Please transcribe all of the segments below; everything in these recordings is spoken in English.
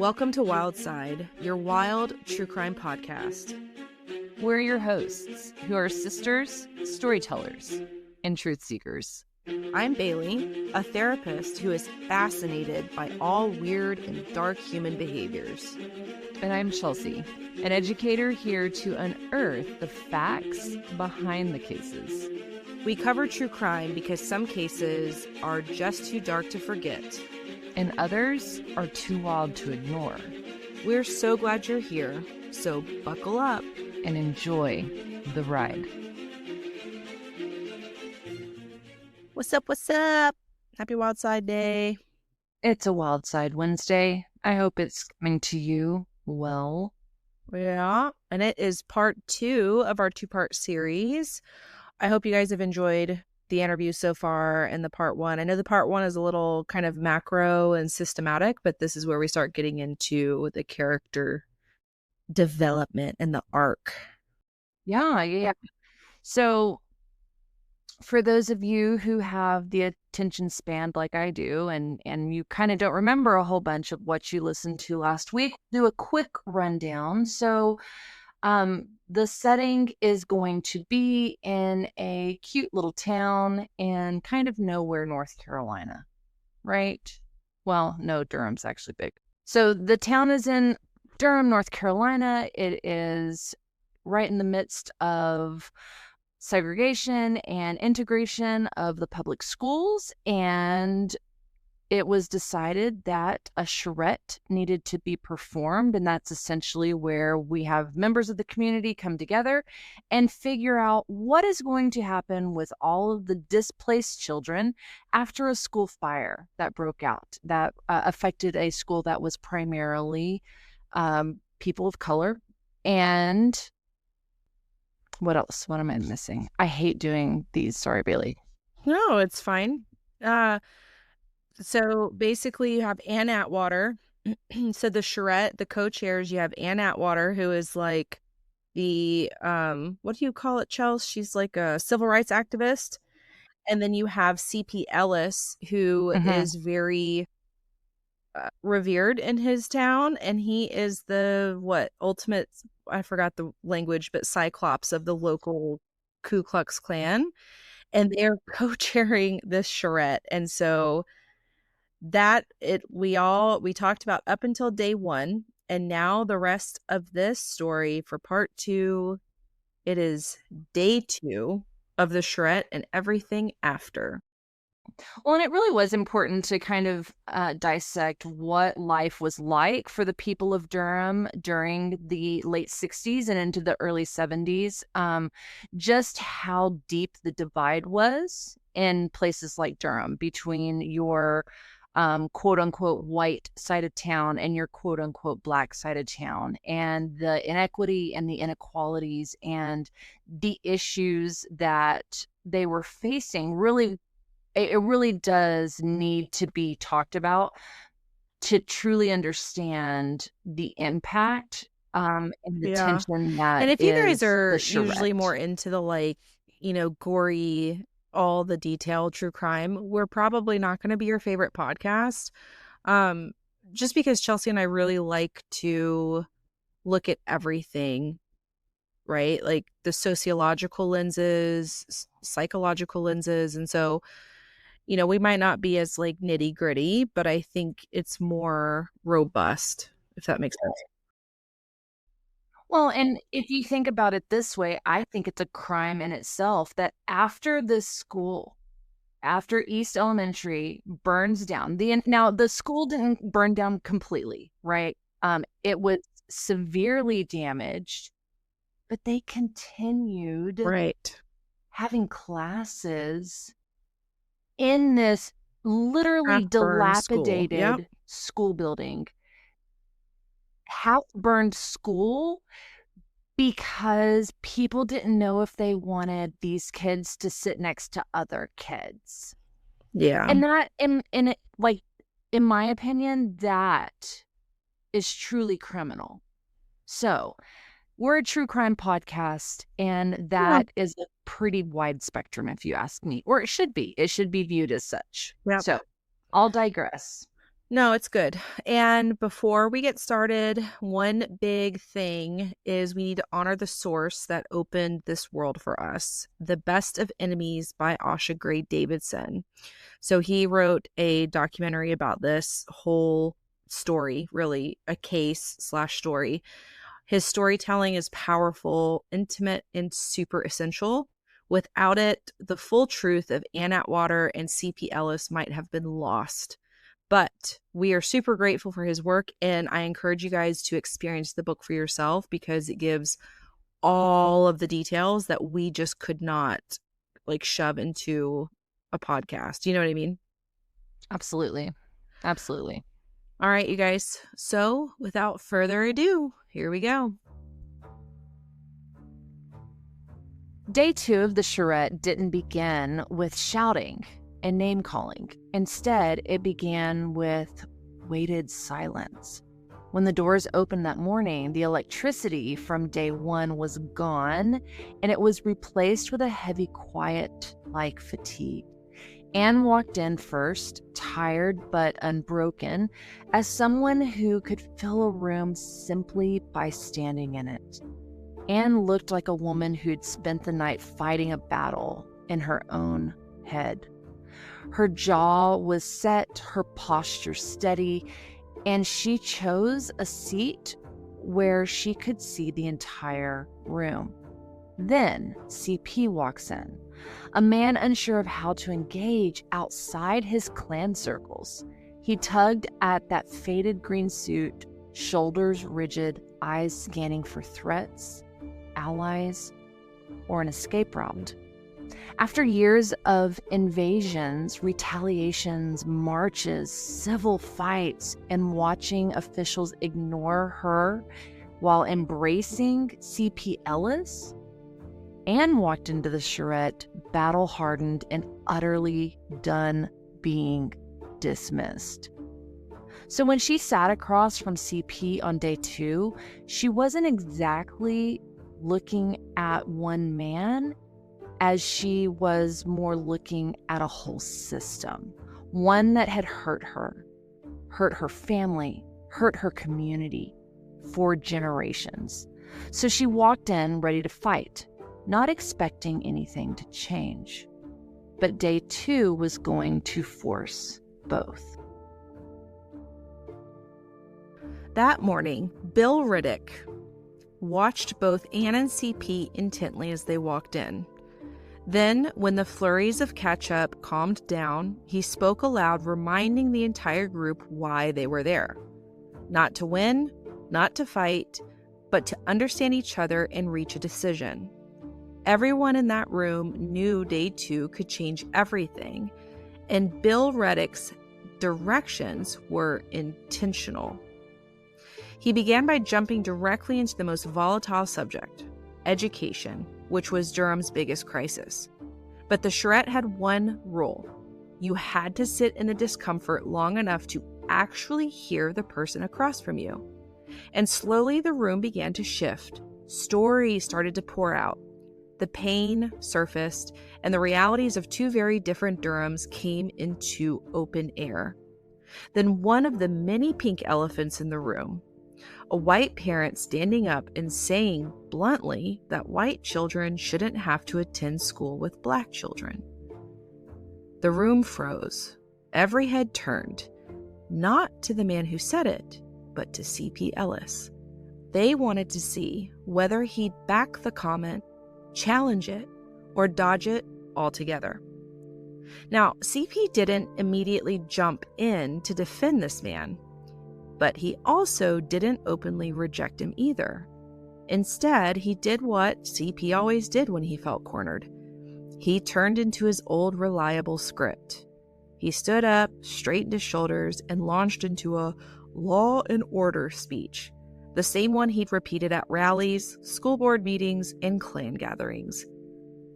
Welcome to Wild Side, your wild true crime podcast. We're your hosts, who are sisters, storytellers, and truth seekers. I'm Bailey, a therapist who is fascinated by all weird and dark human behaviors. And I'm Chelsea, an educator here to unearth the facts behind the cases. We cover true crime because some cases are just too dark to forget, and others are too wild to ignore. We're so glad you're here, so buckle up and enjoy the ride. What's up? What's up? Happy Wild Side Day. It's a Wild Side Wednesday. I hope it's coming to you well. Yeah, and it is part 2 of our 2-part series. I hope you guys have enjoyed the interview so far and the part 1. I know the part 1 is a little kind of macro and systematic, but this is where we start getting into the character development and the arc. Yeah. So for those of you who have the attention span like I do, and you kind of don't remember a whole bunch of what you listened to last week, do a quick rundown. So the setting is going to be in a cute little town in kind of nowhere, North Carolina, right? Well, no, Durham's actually big. So the town is in Durham, North Carolina. It is right in the midst of segregation and integration of the public schools, and it was decided that a charrette needed to be performed, and that's essentially where we have members of the community come together and figure out what is going to happen with all of the displaced children after a school fire that broke out that affected a school that was primarily people of color. And what else? What am I missing? I hate doing these. Sorry, Bailey. No, it's fine. So basically you have Ann Atwater. So the charrette, the co-chairs, you have Ann Atwater, who is like the, what do you call it, Chels? She's like a civil rights activist. And then you have C.P. Ellis, who is very revered in his town. And he is the, ultimate, I forgot the language, but Cyclops of the local Ku Klux Klan. And they're co-chairing this charrette. And so we talked about up until day 1, and now the rest of this story for part 2, it is day 2 of the charrette and everything after. Well, and it really was important to kind of dissect what life was like for the people of Durham during the late 60s and into the early 70s, just how deep the divide was in places like Durham between your quote unquote white side of town and your quote unquote black side of town, and the inequity and the inequalities and the issues that they were facing. Really, it really does need to be talked about to truly understand the impact and the tension that. And if you guys is are the usually charrette. more into the gory, all the detailed true crime, we're probably not going to be your favorite podcast. Just because Chelsea and I really like to look at everything, right? Like the sociological lenses, psychological lenses. And so, we might not be as like nitty gritty, but I think it's more robust, if that makes sense. Well, and if you think about it this way, I think it's a crime in itself that after this school, after East Elementary burns down, now the school didn't burn down completely, right? It was severely damaged, but they continued having classes in this literally dilapidated school building. Half-burned school because people didn't know if they wanted these kids to sit next to other kids. Yeah. And that, in my opinion, that is truly criminal. So we're a true crime podcast, and that is a pretty wide spectrum, if you ask me, or it should be viewed as such. So I'll digress. No, it's good. And before we get started, one big thing is we need to honor the source that opened this world for us, The Best of Enemies by Asha Gray Davidson. So he wrote a documentary about this whole story, really a case slash story. His storytelling is powerful, intimate, and super essential. Without it, the full truth of Ann Atwater and C.P. Ellis might have been lost. But we are super grateful for his work, and I encourage you guys to experience the book for yourself because it gives all of the details that we just could not like shove into a podcast. You know what I mean? Absolutely. Absolutely. All right, you guys. So without further ado, here we go. Day 2 of the charrette didn't begin with shouting and name-calling. Instead, it began with weighted silence. When the doors opened that morning, the electricity from day 1 was gone, and it was replaced with a heavy quiet like fatigue. Anne walked in first, tired but unbroken, as someone who could fill a room simply by standing in it. Anne looked like a woman who'd spent the night fighting a battle in her own head. Her jaw was set, her posture steady, and she chose a seat where she could see the entire room. Then CP walks in, a man unsure of how to engage outside his Klan circles. He tugged at that faded green suit, shoulders rigid, eyes scanning for threats, allies, or an escape route. After years of invasions, retaliations, marches, civil fights, and watching officials ignore her while embracing C.P. Ellis, Anne walked into the charrette battle-hardened and utterly done being dismissed. So when she sat across from CP on day 2, she wasn't exactly looking at one man, as she was more looking at a whole system, one that had hurt her family, hurt her community for generations. So she walked in ready to fight, not expecting anything to change. But day 2 was going to force both. That morning, Bill Riddick watched both Anne and CP intently as they walked in. Then, when the flurries of catch-up calmed down, he spoke aloud, reminding the entire group why they were there. Not to win, not to fight, but to understand each other and reach a decision. Everyone in that room knew day 2 could change everything, and Bill Reddick's directions were intentional. He began by jumping directly into the most volatile subject, education, which was Durham's biggest crisis. But the charrette had one rule. You had to sit in the discomfort long enough to actually hear the person across from you. And slowly the room began to shift. Stories started to pour out. The pain surfaced, and the realities of 2 very different Durhams came into open air. Then one of the many pink elephants in the room, a white parent standing up and saying bluntly that white children shouldn't have to attend school with black children. The room froze. Every head turned, not to the man who said it, but to C.P. Ellis. They wanted to see whether he'd back the comment, challenge it, or dodge it altogether. Now, C.P. didn't immediately jump in to defend this man, but he also didn't openly reject him either. Instead, he did what CP always did when he felt cornered. He turned into his old reliable script. He stood up, straightened his shoulders, and launched into a law and order speech, the same one he'd repeated at rallies, school board meetings, and Klan gatherings.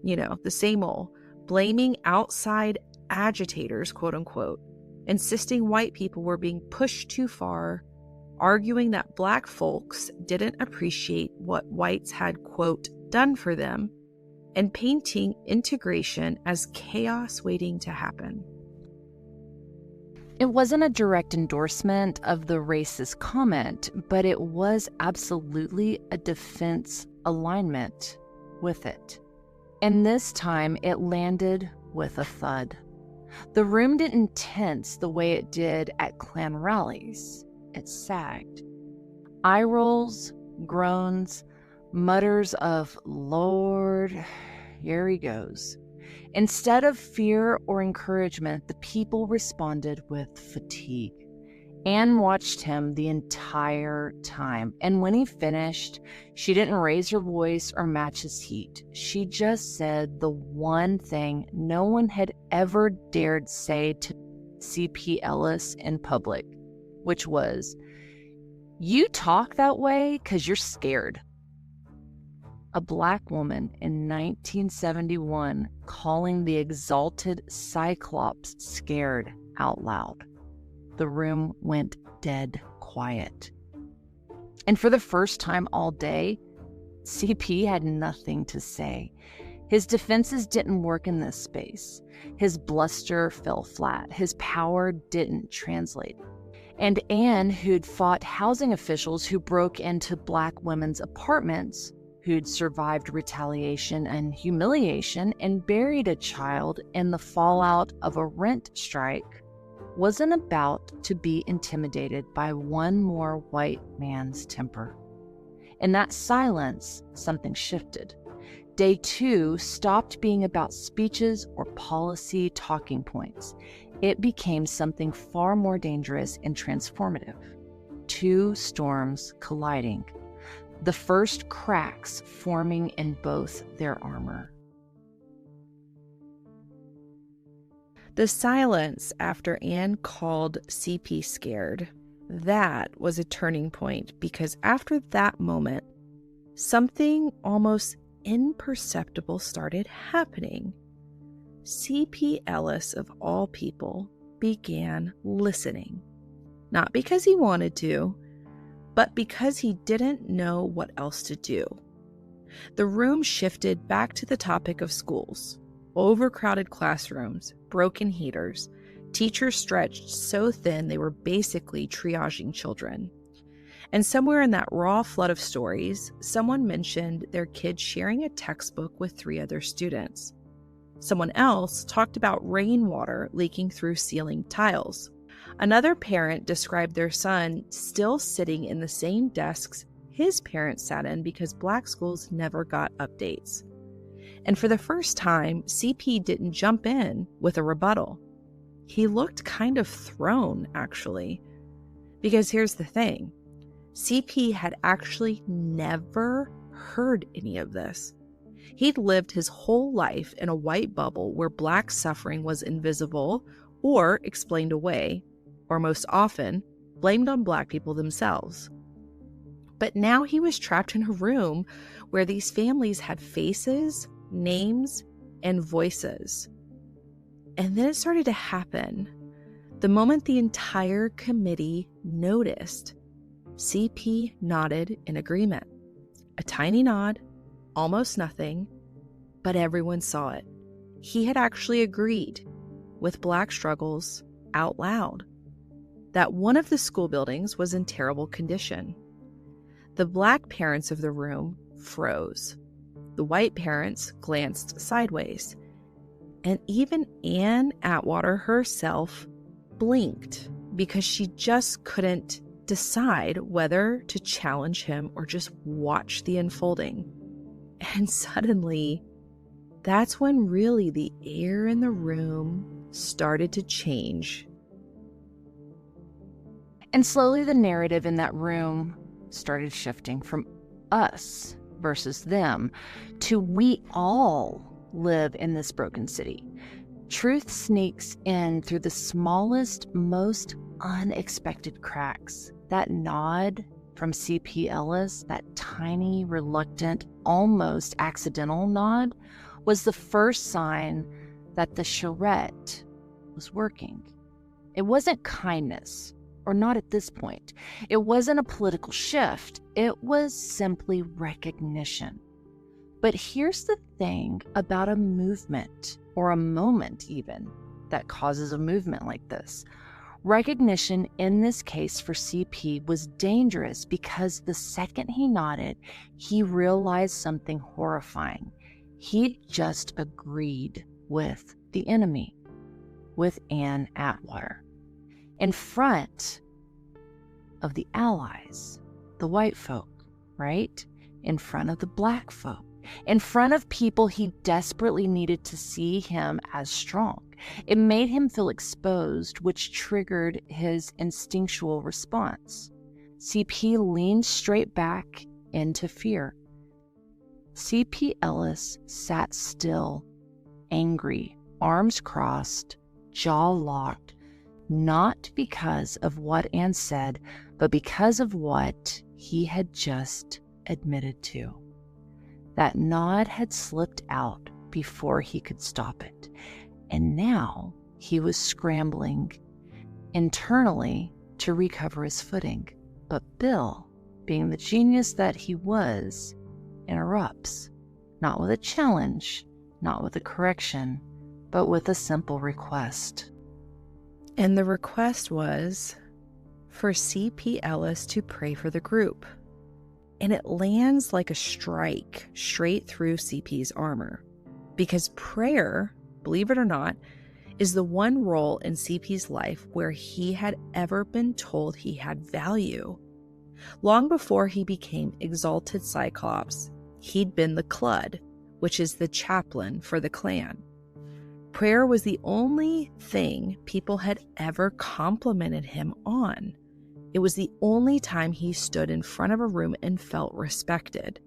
You know, the same old, blaming outside agitators, quote unquote, insisting white people were being pushed too far, arguing that black folks didn't appreciate what whites had, quote, done for them, and painting integration as chaos waiting to happen. It wasn't a direct endorsement of the racist comment, but it was absolutely a defense alignment with it. And this time it landed with a thud. The room didn't tense the way it did at Klan rallies. It sagged. Eye rolls, groans, mutters of, "Lord, here he goes." Instead of fear or encouragement, the people responded with fatigue. Anne watched him the entire time, and when he finished, she didn't raise her voice or match his heat. She just said the one thing no one had ever dared say to C.P. Ellis in public, which was, "You talk that way because you're scared." A Black woman in 1971 calling the exalted Cyclops scared out loud. The room went dead quiet. And for the first time all day, CP had nothing to say. His defenses didn't work in this space. His bluster fell flat. His power didn't translate. And Anne, who'd fought housing officials who broke into Black women's apartments, who'd survived retaliation and humiliation and buried a child in the fallout of a rent strike, wasn't about to be intimidated by one more white man's temper. In that silence, something shifted. Day 2 stopped being about speeches or policy talking points. It became something far more dangerous and transformative. 2 storms colliding. The first cracks forming in both their armor. The silence after Anne called CP scared, that was a turning point, because after that moment, something almost imperceptible started happening. CP Ellis, of all people, began listening. Not because he wanted to, but because he didn't know what else to do. The room shifted back to the topic of schools. Overcrowded classrooms, broken heaters, teachers stretched so thin they were basically triaging children. And somewhere in that raw flood of stories, someone mentioned their kid sharing a textbook with 3 other students. Someone else talked about rainwater leaking through ceiling tiles. Another parent described their son still sitting in the same desks his parents sat in because Black schools never got updates. And for the first time, CP didn't jump in with a rebuttal. He looked kind of thrown, actually. Because here's the thing. CP had actually never heard any of this. He'd lived his whole life in a white bubble where Black suffering was invisible or explained away, or most often, blamed on Black people themselves. But now he was trapped in a room where these families had faces, names, and voices. And then it started to happen. The moment the entire committee noticed, CP nodded in agreement. A tiny nod, almost nothing, but everyone saw it. He had actually agreed with Black struggles out loud that one of the school buildings was in terrible condition. The Black parents of the room froze. The white parents glanced sideways. And even Anne Atwater herself blinked because she just couldn't decide whether to challenge him or just watch the unfolding. And suddenly, that's when really the air in the room started to change. And slowly the narrative in that room started shifting from us versus them to we all live in this broken city. Truth sneaks in through the smallest, most unexpected cracks. That nod from C.P. Ellis, that tiny, reluctant, almost accidental nod, was the first sign that the charrette was working. It wasn't kindness, or not at this point. It wasn't a political shift. It was simply recognition. But here's the thing about a movement, or a moment even, that causes a movement like this. Recognition in this case for CP was dangerous because the second he nodded, he realized something horrifying. He'd just agreed with the enemy, with Ann Atwater, in front of the allies, the white folk, right? In front of the black folk, in front of people he desperately needed to see him as strong. It made him feel exposed, which triggered his instinctual response. CP leaned straight back into fear. CP Ellis sat still, angry, arms crossed, jaw locked, not because of what Ann said, but because of what he had just admitted to. That nod had slipped out before he could stop it. And now he was scrambling internally to recover his footing. But Bill, being the genius that he was, interrupts, not with a challenge, not with a correction, but with a simple request. And the request was for C.P. Ellis to pray for the group. And it lands like a strike straight through CP's armor. Because prayer, believe it or not, is the one role in CP's life where he had ever been told he had value. Long before he became Exalted Cyclops, he'd been the Clud, which is the chaplain for the Klan. Prayer was the only thing people had ever complimented him on. It was the only time he stood in front of a room and felt respected.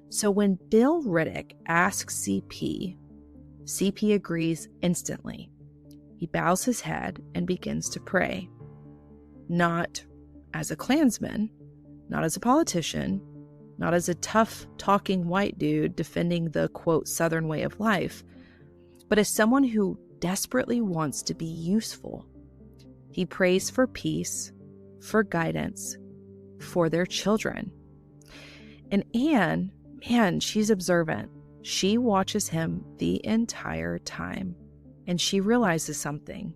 So when Bill Riddick asks CP, CP agrees instantly. He bows his head and begins to pray. Not as a Klansman, not as a politician, not as a tough talking white dude defending the quote Southern way of life, but as someone who desperately wants to be useful. He prays for peace, for guidance, for their children. And Ann, man, she's observant. She watches him the entire time, and she realizes something.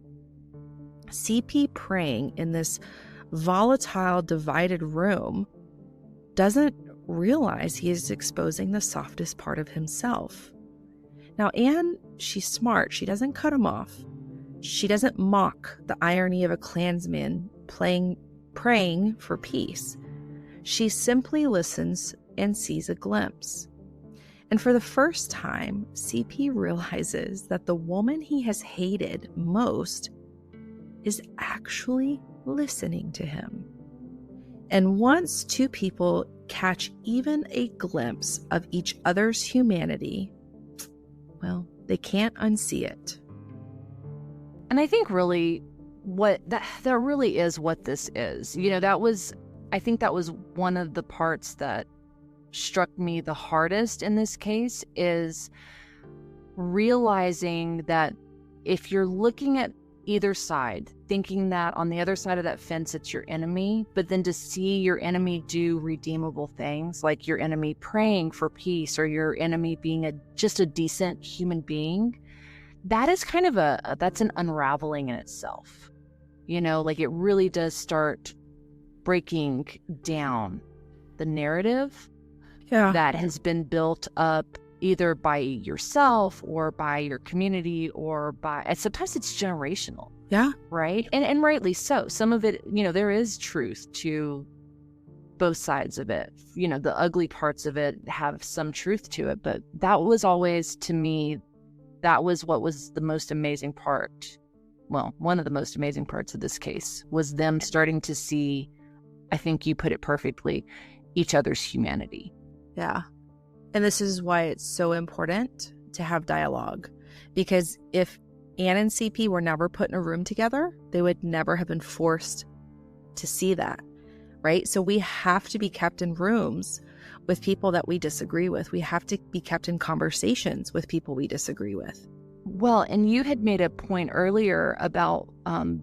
CP praying in this volatile, divided room doesn't realize he is exposing the softest part of himself. Now, Ann, she's smart. She doesn't cut him off. She doesn't mock the irony of a Klansman praying for peace. She simply listens and sees a glimpse. And for the first time, CP realizes that the woman he has hated most is actually listening to him. And once two people catch even a glimpse of each other's humanity, well, they can't unsee it. And I think really what that really is what this is. You know, I think that was one of the parts that struck me the hardest in this case, is realizing that if you're looking at either side, thinking that on the other side of that fence it's your enemy, but then to see your enemy do redeemable things, like your enemy praying for peace or your enemy being just a decent human being, that is kind of that's an unraveling in itself. You know, like it really does start breaking down the narrative that has been built up either by yourself or by your community or and sometimes it's generational. Yeah. Right. And rightly so. Some of it, you know, there is truth to both sides of it. You know, the ugly parts of it have some truth to it. But that was always, to me, that was what was the most amazing part. Well, one of the most amazing parts of this case was them starting to see, I think you put it perfectly, each other's humanity. Yeah. And this is why it's so important to have dialogue. Because if Ann and CP were never put in a room together, they would never have been forced to see that, right? So we have to be kept in rooms with people that we disagree with. We have to be kept in conversations with people we disagree with. Well, and you had made a point earlier about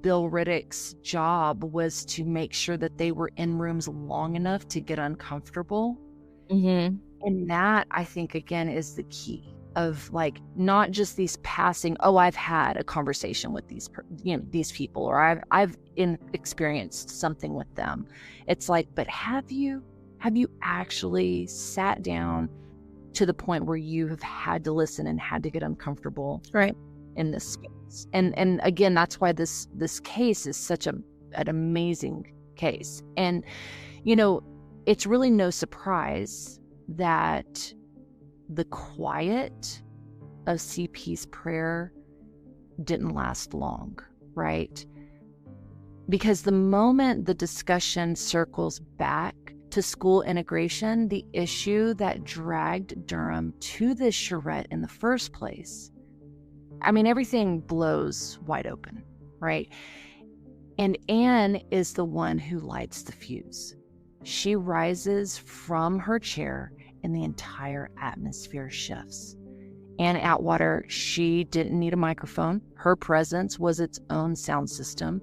Bill Riddick's job was to make sure that they were in rooms long enough to get uncomfortable. Mm-hmm. And that, I think, again, is the key. like not just these passing, oh, I've had a conversation with these people, or I've experienced something with them. It's like, but have you actually sat down to the point where you have had to listen and had to get uncomfortable Right. in this space? And again, that's why this case is such an amazing case. And it's really no surprise that the quiet of CP's prayer didn't last long, right? Because the moment the discussion circles back to school integration, the issue that dragged Durham to this charrette in the first place, I mean, everything blows wide open, right? And Anne is the one who lights the fuse. She rises from her chair and the entire atmosphere shifts. Anne Atwater, she didn't need a microphone. Her presence was its own sound system.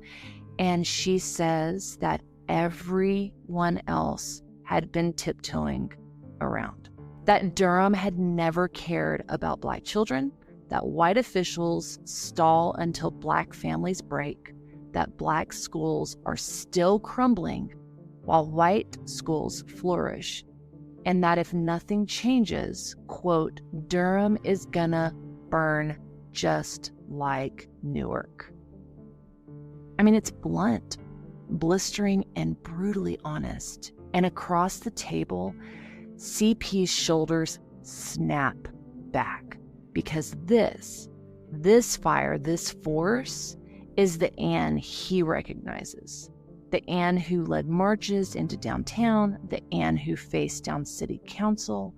And she says that everyone else had been tiptoeing around. That Durham had never cared about Black children, that white officials stall until Black families break, that Black schools are still crumbling while white schools flourish, and that if nothing changes, quote, Durham is gonna burn just like Newark. I mean, it's blunt, blistering, and brutally honest. And across the table, CP's shoulders snap back, because this fire, this force, is the Anne he recognizes. The Anne who led marches into downtown, the Anne who faced down city council,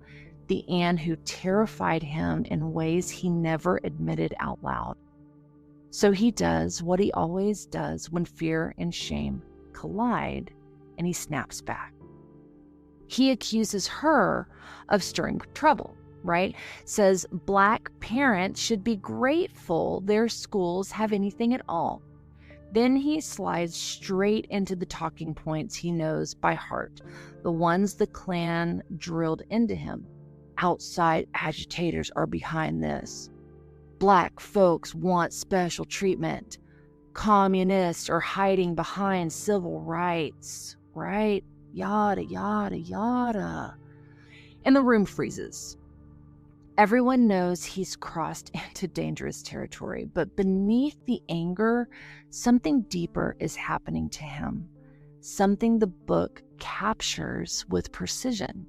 the Anne who terrified him in ways he never admitted out loud. So he does what he always does when fear and shame collide, and he snaps back. He accuses her of stirring trouble, right? Says Black parents should be grateful their schools have anything at all. Then he slides straight into the talking points he knows by heart, the ones the Klan drilled into him. Outside agitators are behind this. Black folks want special treatment. Communists are hiding behind civil rights, right? Yada, yada, yada. And the room freezes. Everyone knows he's crossed into dangerous territory, but beneath the anger, something deeper is happening to him, something the book captures with precision.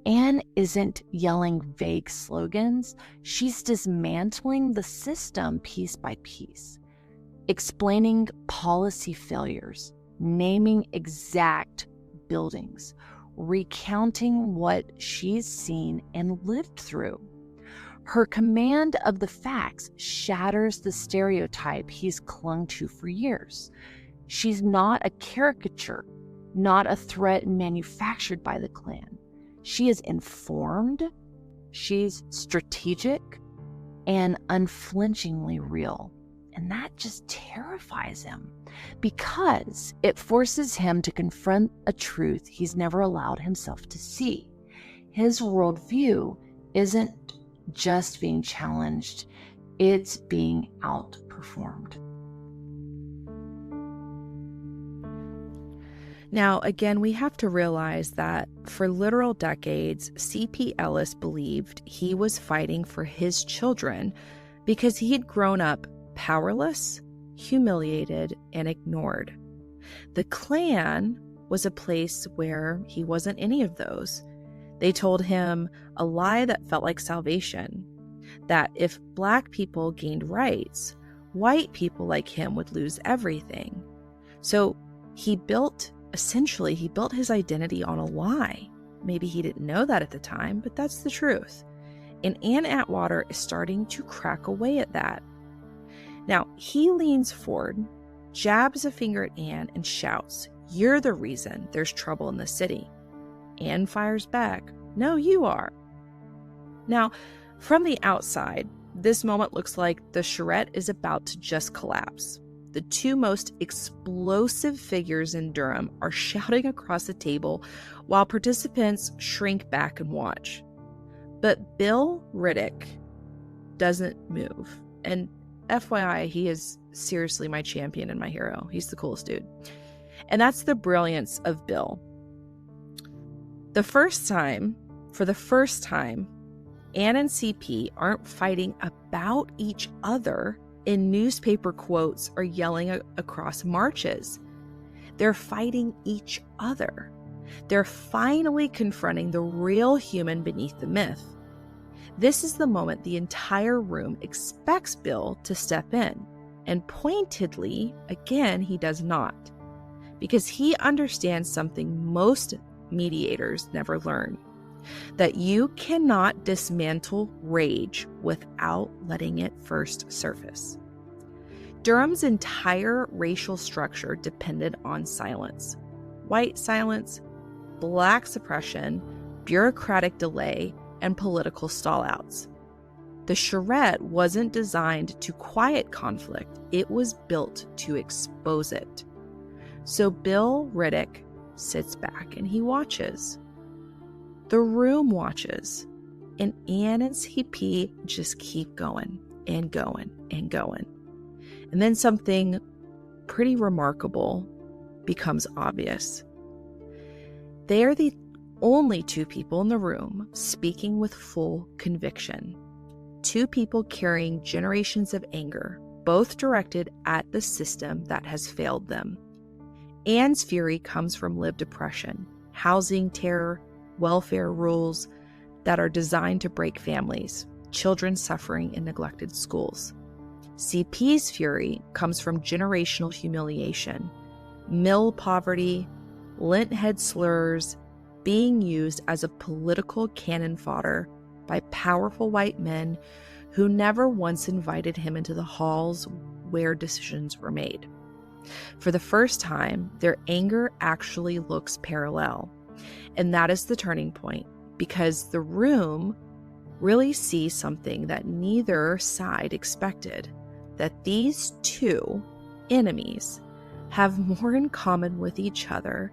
Anne isn't yelling vague slogans. She's dismantling the system piece by piece, explaining policy failures, naming exact buildings, recounting what she's seen and lived through. Her command of the facts shatters the stereotype he's clung to for years. She's not a caricature, not a threat manufactured by the Klan. She is informed, she's strategic, and unflinchingly real. And that just terrifies him, because it forces him to confront a truth he's never allowed himself to see. His worldview isn't just being challenged, it's being outperformed. Now, again, we have to realize that for literal decades, C.P. Ellis believed he was fighting for his children because he had grown up powerless, humiliated, and ignored. The Klan was a place where he wasn't any of those. They told him a lie that felt like salvation, that if Black people gained rights, white people like him would lose everything. So he built his identity on a lie. Maybe he didn't know that at the time, but that's the truth. And Anne Atwater is starting to crack away at that. Now, he leans forward, jabs a finger at Anne, and shouts, "You're the reason there's trouble in the city." Anne fires back, "No, you are." Now, from the outside, this moment looks like the charrette is about to just collapse. The two most explosive figures in Durham are shouting across the table while participants shrink back and watch. But Bill Riddick doesn't move. And FYI, he is seriously my champion and my hero. He's the coolest dude. And that's the brilliance of Bill. For the first time, Ann and CP aren't fighting about each other in newspaper quotes or yelling across marches. They're fighting each other. They're finally confronting the real human beneath the myth. This is the moment the entire room expects Bill to step in. And pointedly, again, he does not. Because he understands something most mediators never learn. That you cannot dismantle rage without letting it first surface. Durham's entire racial structure depended on silence. White silence, black suppression, bureaucratic delay, and political stallouts. The charrette wasn't designed to quiet conflict, it was built to expose it. So Bill Riddick sits back and he watches. The room watches, and Ann and CP just keep going and going and going. And then something pretty remarkable becomes obvious. They are the only two people in the room speaking with full conviction. Two people carrying generations of anger, both directed at the system that has failed them. Ann's fury comes from lived oppression, housing terror, welfare rules that are designed to break families, children suffering in neglected schools. CP's fury comes from generational humiliation, mill poverty, lint-head slurs, being used as a political cannon fodder by powerful white men who never once invited him into the halls where decisions were made. For the first time, their anger actually looks parallel. And that is the turning point, because the room really sees something that neither side expected, that these two enemies have more in common with each other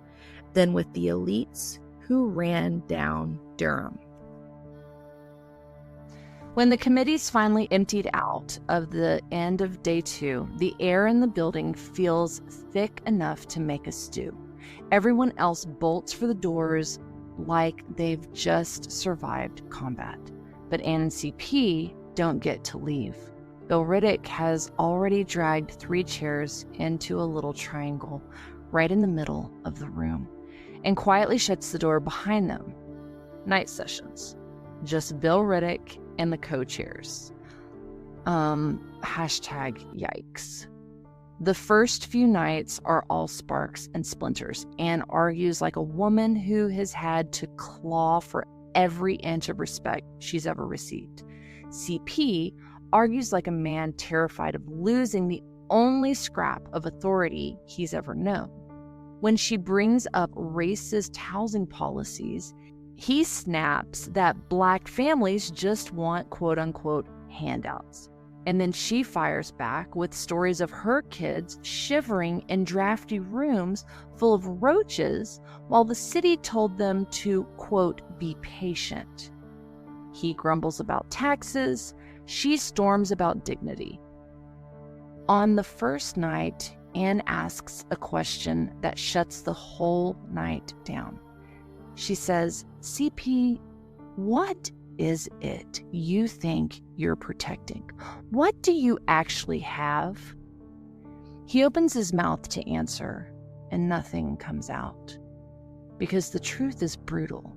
than with the elites who ran down Durham. When the committees finally emptied out of the end of day 2, the air in the building feels thick enough to make a stew. Everyone else bolts for the doors like they've just survived combat. But Ann and CP don't get to leave. Bill Riddick has already dragged 3 chairs into a little triangle right in the middle of the room and quietly shuts the door behind them. Night sessions. Just Bill Riddick and the co-chairs. #yikes. The first few nights are all sparks and splinters. Anne argues like a woman who has had to claw for every inch of respect she's ever received. CP argues like a man terrified of losing the only scrap of authority he's ever known. When she brings up racist housing policies, he snaps that Black families just want quote-unquote handouts. And then she fires back with stories of her kids shivering in drafty rooms full of roaches while the city told them to, quote, be patient. He grumbles about taxes. She storms about dignity. On the first night, Anne asks a question that shuts the whole night down. She says, CP, what is it you think you're protecting? What do you actually have? He opens his mouth to answer, and nothing comes out. Because the truth is brutal.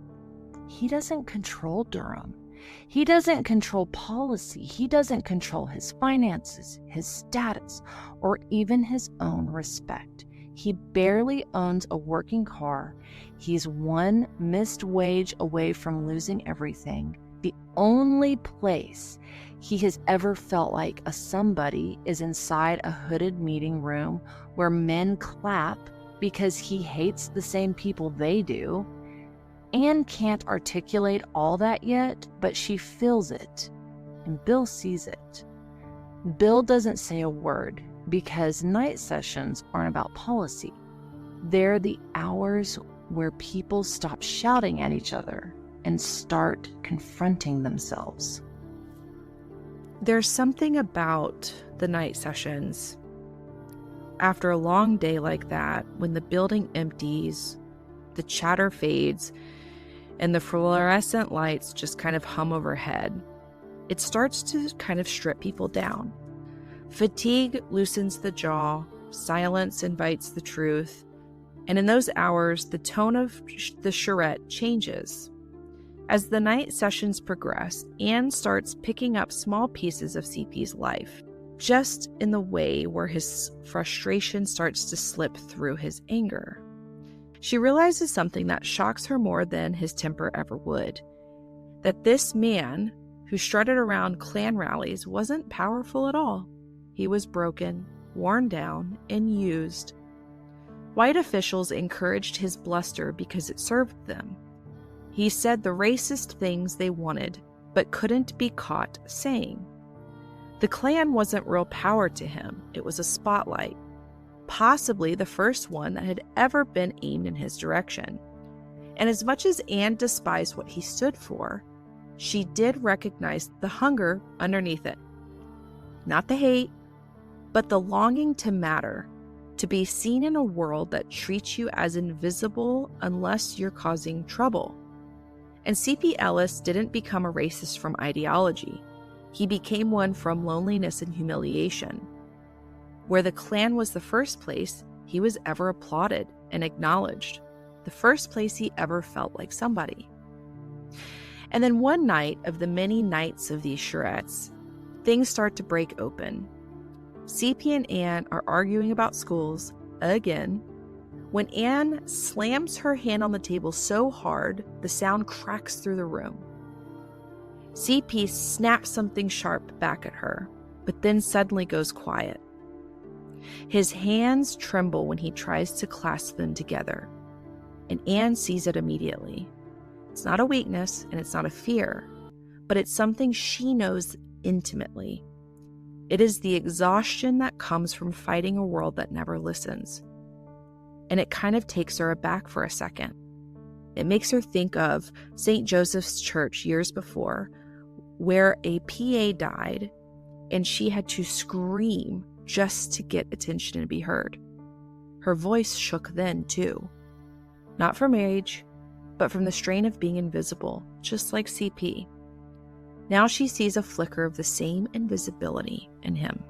He doesn't control Durham. He doesn't control policy. He doesn't control his finances, his status, or even his own respect. He barely owns a working car. He's one missed wage away from losing everything. The only place he has ever felt like a somebody is inside a hooded meeting room where men clap because he hates the same people they do. Anne can't articulate all that yet, but she feels it, and Bill sees it. Bill doesn't say a word because night sessions aren't about policy. They're the hours where people stop shouting at each other and start confronting themselves. There's something about the night sessions. After a long day like that, when the building empties, the chatter fades, and the fluorescent lights just kind of hum overhead, it starts to kind of strip people down. Fatigue loosens the jaw, silence invites the truth, and in those hours, the tone of the charrette changes. As the night sessions progress, Anne starts picking up small pieces of CP's life, just in the way where his frustration starts to slip through his anger. She realizes something that shocks her more than his temper ever would, that this man who strutted around Klan rallies wasn't powerful at all. He was broken, worn down, and used. White officials encouraged his bluster because it served them. He said the racist things they wanted, but couldn't be caught saying. The Klan wasn't real power to him. It was a spotlight, possibly the first one that had ever been aimed in his direction. And as much as Anne despised what he stood for, she did recognize the hunger underneath it. Not the hate, but the longing to matter, to be seen in a world that treats you as invisible unless you're causing trouble. And C.P. Ellis didn't become a racist from ideology. He became one from loneliness and humiliation. Where the Klan was the first place he was ever applauded and acknowledged, the first place he ever felt like somebody. And then one night of the many nights of these charrettes, things start to break open. C.P. and Anne are arguing about schools again, when Anne slams her hand on the table so hard the sound cracks through the room. C.P. snaps something sharp back at her, but then suddenly goes quiet. His hands tremble when he tries to clasp them together, and Anne sees it immediately. It's not a weakness and it's not a fear, but it's something she knows intimately. It is the exhaustion that comes from fighting a world that never listens. And it kind of takes her aback for a second. It makes her think of St. Joseph's Church years before, where a PA died and she had to scream just to get attention and be heard. Her voice shook then, too. Not from rage, but from the strain of being invisible, just like CP. Now she sees a flicker of the same invisibility in him.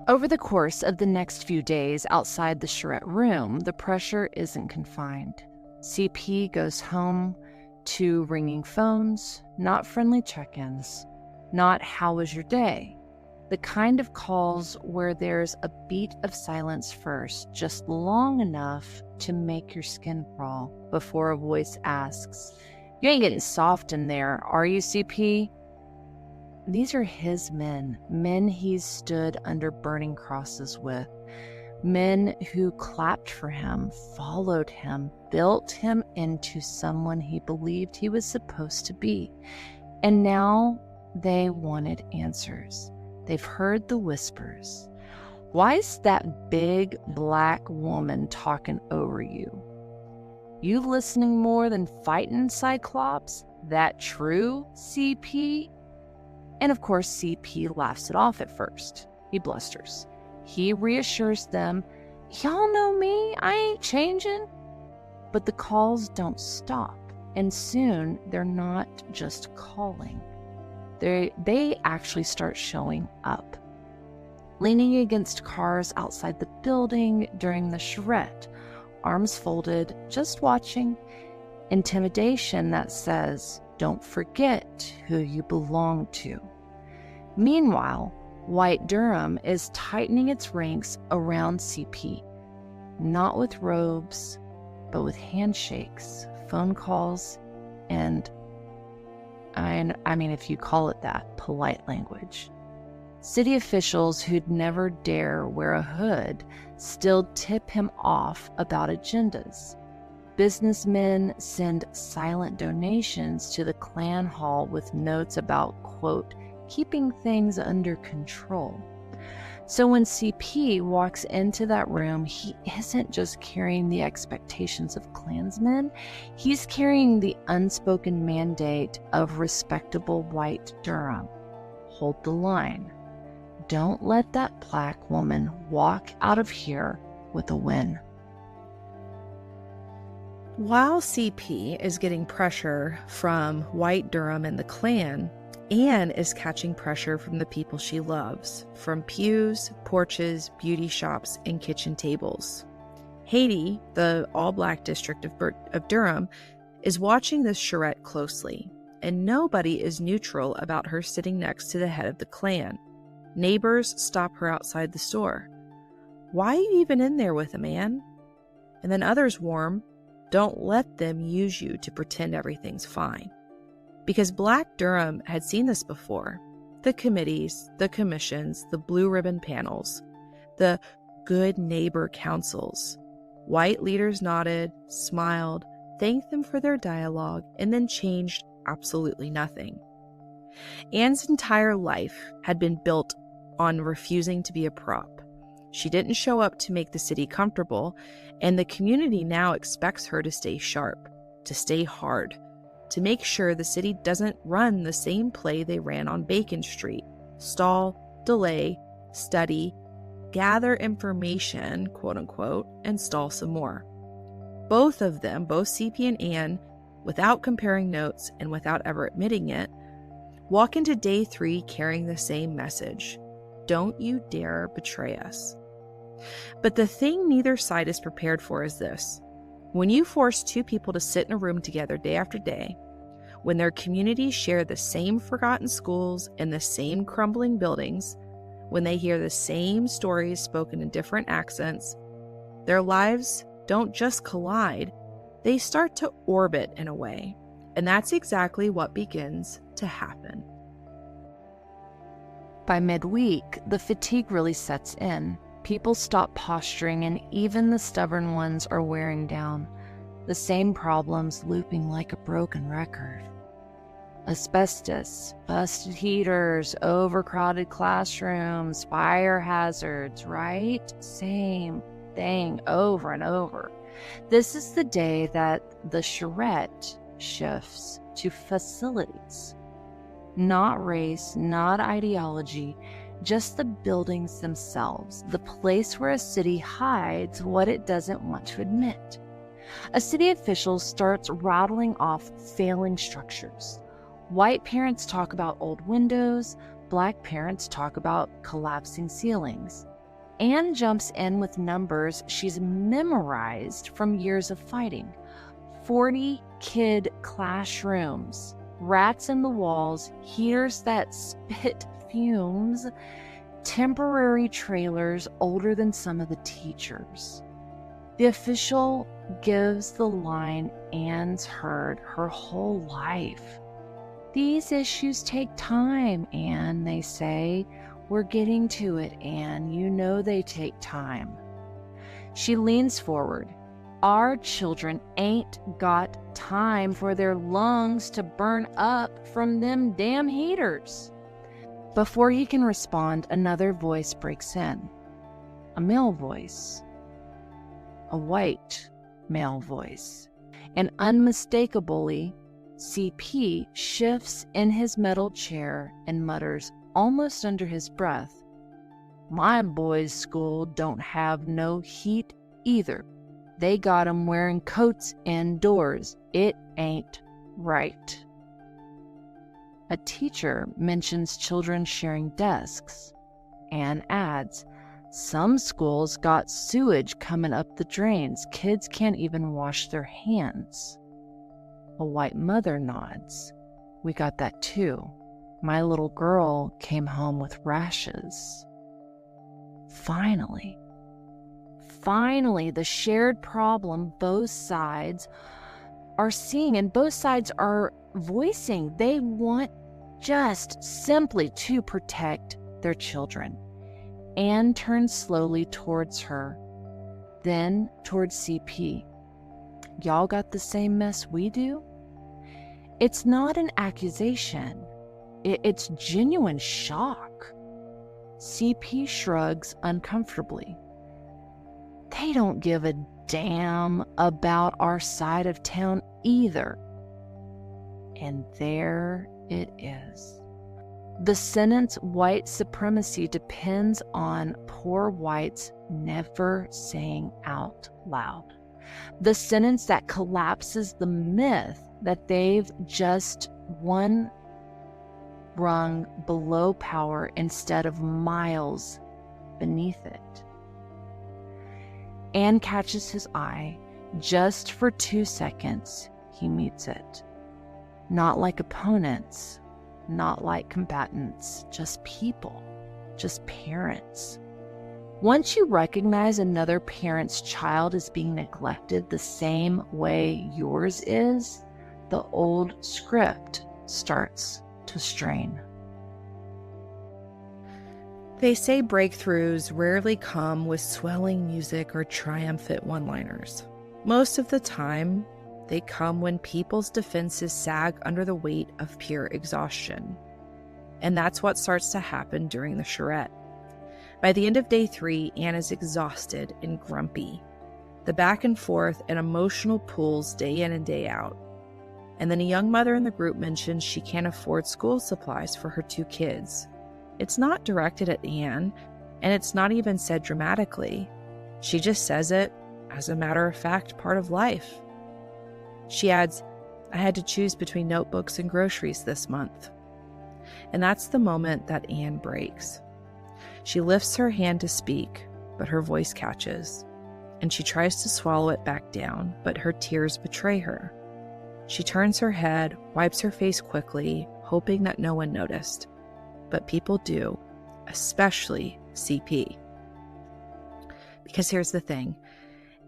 Over the course of the next few days outside the charrette room, the pressure isn't confined. CP goes home to ringing phones, not friendly check-ins, not "how was your day?" The kind of calls where there's a beat of silence first, just long enough to make your skin crawl before a voice asks, "You ain't getting soft in there, are you, CP?" These are his men he's stood under burning crosses with, men who clapped for him, followed him, built him into someone he believed he was supposed to be. And now they wanted answers. They've heard the whispers. Why is that big black woman talking over you? You listening more than fighting, Cyclops? That true, CP? And of course, CP laughs it off at first. He blusters. He reassures them, "Y'all know me, I ain't changing." But the calls don't stop, and soon they're not just calling. They actually start showing up. Leaning against cars outside the building during the charrette, arms folded, just watching. Intimidation that says, "Don't forget who you belong to." Meanwhile, White Durham is tightening its ranks around CP, not with robes, but with handshakes, phone calls, and I mean, if you call it that, polite language. City officials who'd never dare wear a hood still tip him off about agendas. Businessmen send silent donations to the Klan Hall with notes about, quote, keeping things under control. So when CP walks into that room, he isn't just carrying the expectations of Klansmen, he's carrying the unspoken mandate of respectable white Durham. Hold the line. Don't let that black woman walk out of here with a win. While CP is getting pressure from white Durham and the Klan, Anne is catching pressure from the people she loves, from pews, porches, beauty shops, and kitchen tables. Haiti, the all-black district of Durham, is watching this charrette closely, and nobody is neutral about her sitting next to the head of the Klan. Neighbors stop her outside the store. "Why are you even in there with him, Anne?" And then others warn, "Don't let them use you to pretend everything's fine." Because Black Durham had seen this before. The committees, the commissions, the blue ribbon panels, the good neighbor councils. White leaders nodded, smiled, thanked them for their dialogue, and then changed absolutely nothing. Anne's entire life had been built on refusing to be a prop. She didn't show up to make the city comfortable, and the community now expects her to stay sharp, to stay hard, to make sure the city doesn't run the same play they ran on Bacon Street: stall, delay, study, gather information, quote unquote, and stall some more. Both of them, both CP and Anne, without comparing notes and without ever admitting it, walk into day 3 carrying the same message: don't you dare betray us. But the thing neither side is prepared for is this: when you force two people to sit in a room together day after day, when their communities share the same forgotten schools and the same crumbling buildings, when they hear the same stories spoken in different accents, their lives don't just collide, they start to orbit in a way. And that's exactly what begins to happen. By midweek, the fatigue really sets in. People stop posturing, and even the stubborn ones are wearing down. The same problems looping like a broken record. Asbestos, busted heaters, overcrowded classrooms, fire hazards, right? Same thing over and over. This is the day that the charrette shifts to facilities. Not race, not ideology, just the buildings themselves, the place where a city hides what it doesn't want to admit. A city official starts rattling off failing structures. White parents talk about old windows, black parents talk about collapsing ceilings. Anne jumps in with numbers she's memorized from years of fighting. 40 kid classrooms, rats in the walls, heaters that spit fumes, temporary trailers older than some of the teachers. The official gives the line Anne's heard her whole life. "These issues take time, Anne," they say. "We're getting to it, Anne. You know they take time." She leans forward. "Our children ain't got time for their lungs to burn up from them damn heaters." Before he can respond, another voice breaks in. A male voice. A white male voice. And unmistakably, CP shifts in his metal chair and mutters, almost under his breath, "My boys' school don't have no heat either. They got 'em wearing coats indoors. It ain't right." A teacher mentions children sharing desks and adds, "Some schools got sewage coming up the drains. Kids can't even wash their hands." A white mother nods. "We got that too. My little girl came home with rashes." Finally, the shared problem both sides are seeing and both sides are voicing. They want just simply to protect their children. Anne turns slowly towards her, then towards CP. "Y'all got the same mess we do?" It's not an accusation. It's genuine shock. CP shrugs uncomfortably. They don't give a damn about our side of town either. And there it is. The sentence white supremacy depends on poor whites never saying out loud. The sentence that collapses the myth that they've just one rung below power instead of miles beneath it. Anne catches his eye. Just for 2 seconds, he meets it. Not like opponents, not like combatants, just people, just parents. Once you recognize another parent's child is being neglected the same way yours is, the old script starts to strain. They say breakthroughs rarely come with swelling music or triumphant one-liners. Most of the time, they come when people's defenses sag under the weight of pure exhaustion. And that's what starts to happen during the charrette. By the end of day 3, Anne is exhausted and grumpy. The back and forth and emotional pulls day in and day out. And then a young mother in the group mentions she can't afford school supplies for her 2 kids. It's not directed at Anne, and it's not even said dramatically. She just says it, as a matter of fact, part of life. She adds, "I had to choose between notebooks and groceries this month." And that's the moment that Anne breaks. She lifts her hand to speak, but her voice catches, and she tries to swallow it back down, but her tears betray her. She turns her head, wipes her face quickly, hoping that no one noticed. But people do, especially CP. Because here's the thing.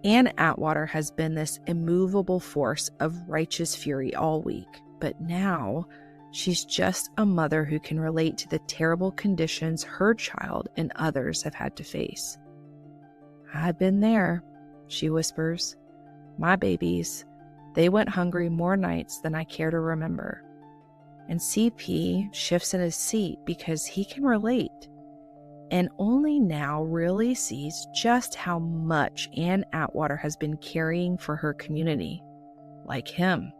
Anne Atwater has been this immovable force of righteous fury all week, but now she's just a mother who can relate to the terrible conditions her child and others have had to face. "I've been there," she whispers. "My babies, they went hungry more nights than I care to remember." And CP shifts in his seat because he can relate, and only now really sees just how much Anne Atwater has been carrying for her community, like him.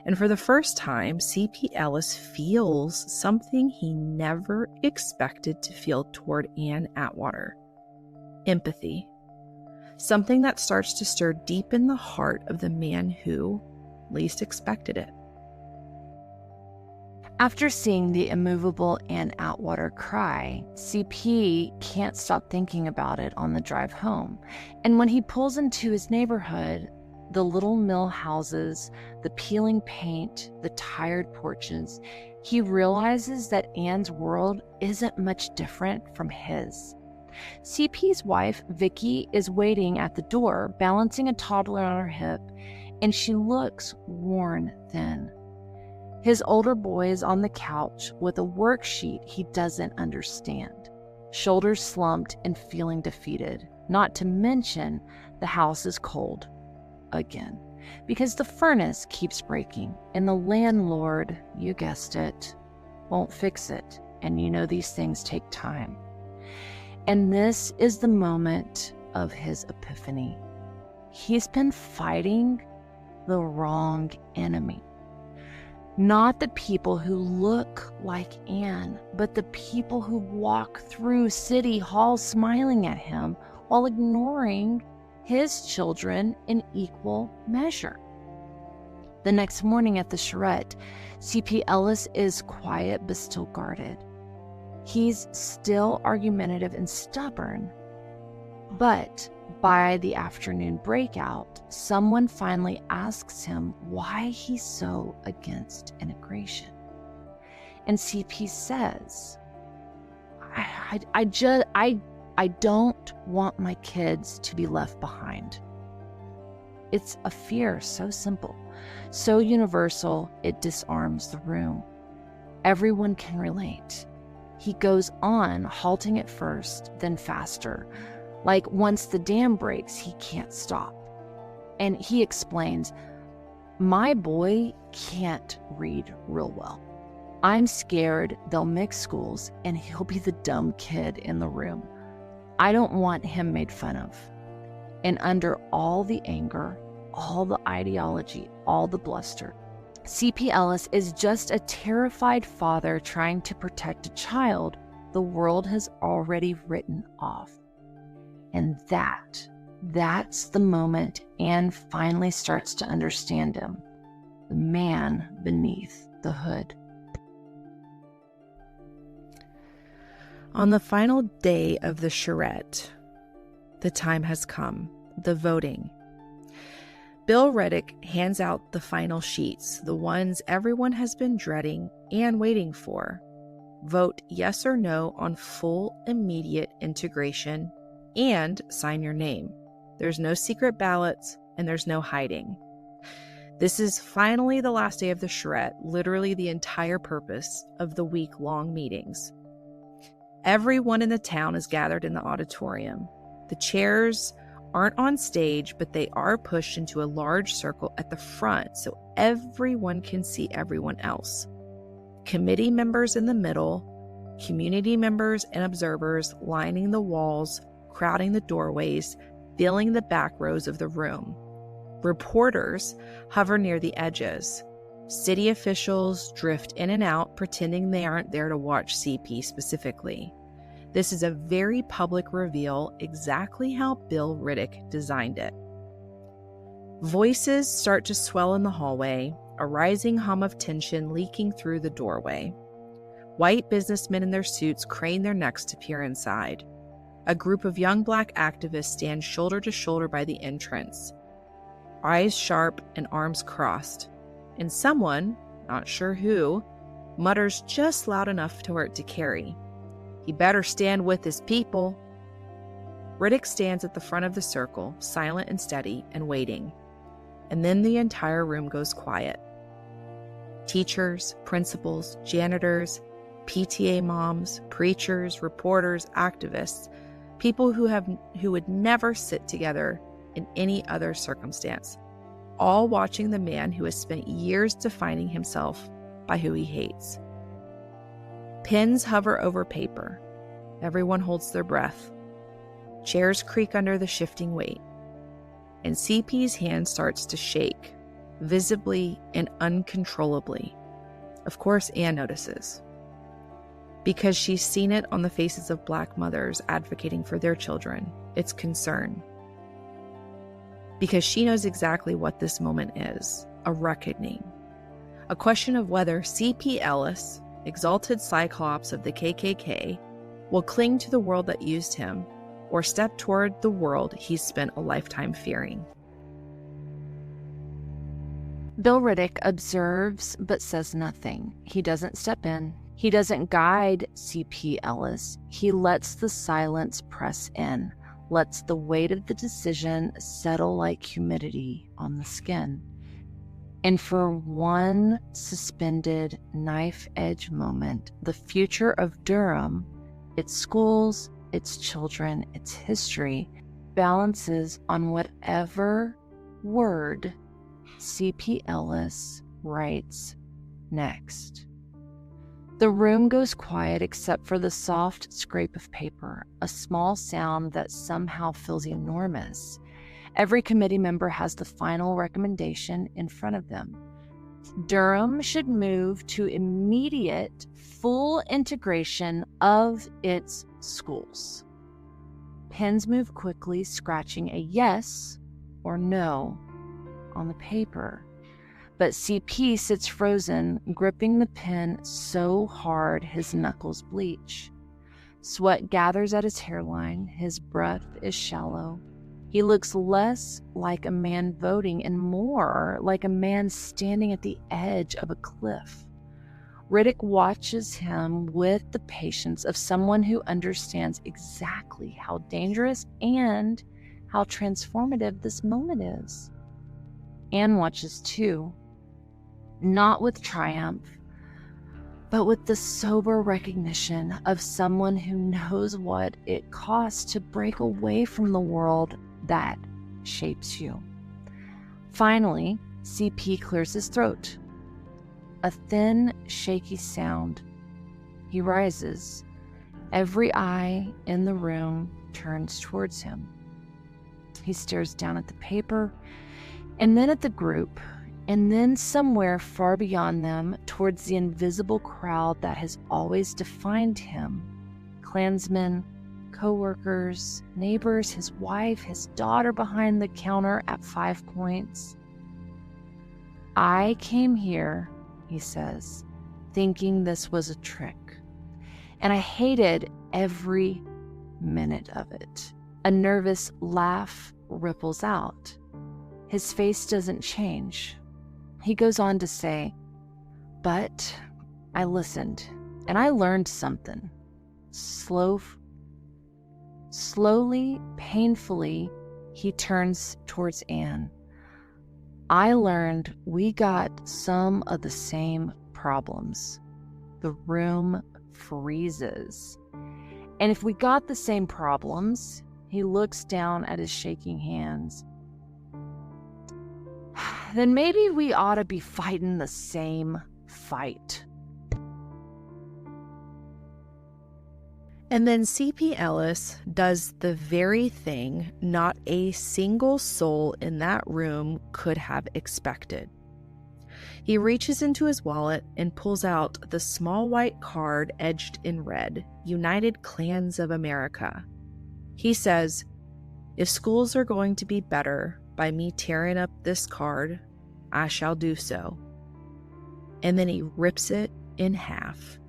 And for the first time, CP Ellis feels something he never expected to feel toward Anne Atwater: empathy. Something that starts to stir deep in the heart of the man who least expected it. After seeing the immovable Anne Atwater cry, CP can't stop thinking about it on the drive home. And when he pulls into his neighborhood, the little mill houses, the peeling paint, the tired porches, he realizes that Anne's world isn't much different from his. CP's wife, Vicky, is waiting at the door, balancing a toddler on her hip, and she looks worn thin. His older boy is on the couch with a worksheet he doesn't understand, shoulders slumped and feeling defeated, not to mention the house is cold again because the furnace keeps breaking and the landlord, you guessed it, won't fix it. And you know these things take time. And this is the moment of his epiphany. He's been fighting the wrong enemy. Not the people who look like Anne, but the people who walk through City Hall smiling at him while ignoring his children in equal measure. The next morning at the charrette, CP Ellis is quiet but still guarded. He's still argumentative and stubborn, but by the afternoon breakout, someone finally asks him why he's so against integration. And CP says, I don't want my kids to be left behind. It's a fear so simple, so universal, it disarms the room. Everyone can relate. He goes on, halting at first, then faster. Like once the dam breaks, he can't stop. And he explains, my boy can't read real well. I'm scared they'll mix schools and he'll be the dumb kid in the room. I don't want him made fun of. And under all the anger, all the ideology, all the bluster, C.P. Ellis is just a terrified father trying to protect a child the world has already written off. And that's the moment Anne finally starts to understand him, the man beneath the hood. On the final day of the charrette, the time has come, the voting. Bill Reddick hands out the final sheets, the ones everyone has been dreading and waiting for. Vote yes or no on full immediate integration and sign your name. There's no secret ballots and there's no hiding. This is finally the last day of the charrette, literally the entire purpose of the week-long meetings. Everyone in the town is gathered in the auditorium. The chairs aren't on stage, but they are pushed into a large circle at the front so everyone can see everyone else. Committee members in the middle, community members and observers lining the walls, crowding the doorways, filling the back rows of the room. Reporters hover near the edges. City officials drift in and out, pretending they aren't there to watch CP specifically. This is a very public reveal, exactly how Bill Reddick designed it. Voices start to swell in the hallway, a rising hum of tension leaking through the doorway. White businessmen in their suits crane their necks to peer inside. A group of young black activists stand shoulder to shoulder by the entrance, eyes sharp and arms crossed. And someone, not sure who, mutters just loud enough for it to carry. "He better stand with his people." Reddick stands at the front of the circle, silent and steady and waiting. And then the entire room goes quiet. Teachers, principals, janitors, PTA moms, preachers, reporters, activists, people who would never sit together in any other circumstance, all watching the man who has spent years defining himself by who he hates. Pens hover over paper. Everyone holds their breath. Chairs creak under the shifting weight. And CP's hand starts to shake, visibly and uncontrollably. Of course, Anne notices, because she's seen it on the faces of black mothers advocating for their children. It's concern. Because she knows exactly what this moment is, a reckoning. A question of whether C.P. Ellis, exalted cyclops of the KKK, will cling to the world that used him or step toward the world he's spent a lifetime fearing. Bill Reddick observes but says nothing. He doesn't step in. He doesn't guide C.P. Ellis. He lets the silence press in, lets the weight of the decision settle like humidity on the skin. And for one suspended knife-edge moment, the future of Durham, its schools, its children, its history, balances on whatever word C.P. Ellis writes next. The room goes quiet except for the soft scrape of paper, a small sound that somehow feels enormous. Every committee member has the final recommendation in front of them. Durham should move to immediate full integration of its schools. Pens move quickly, scratching a yes or no on the paper. But CP sits frozen, gripping the pen so hard his knuckles bleach. Sweat gathers at his hairline, his breath is shallow. He looks less like a man voting and more like a man standing at the edge of a cliff. Reddick watches him with the patience of someone who understands exactly how dangerous and how transformative this moment is. Anne watches too, not with triumph, but with the sober recognition of someone who knows what it costs to break away from the world that shapes you. Finally, CP clears his throat. a thin, shaky sound. He rises. Every eye in the room turns towards him. He stares down at the paper, and then at the group, and then somewhere far beyond them, towards the invisible crowd that has always defined him. Klansmen, co-workers, neighbors, his wife, his daughter behind the counter at 5 Points. I came here, he says, thinking this was a trick. And I hated every minute of it. A nervous laugh ripples out. His face doesn't change. He goes on to say, but I listened and I learned something. Slowly, painfully, he turns towards Anne. I learned we got some of the same problems. The room freezes. And if we got the same problems, he looks down at his shaking hands, then maybe we ought to be fighting the same fight. And then C.P. Ellis does the very thing not a single soul in that room could have expected. He reaches into his wallet and pulls out the small white card edged in red, United Klans of America. He says, if schools are going to be better by me tearing up this card, I shall do so. And then he rips it in half.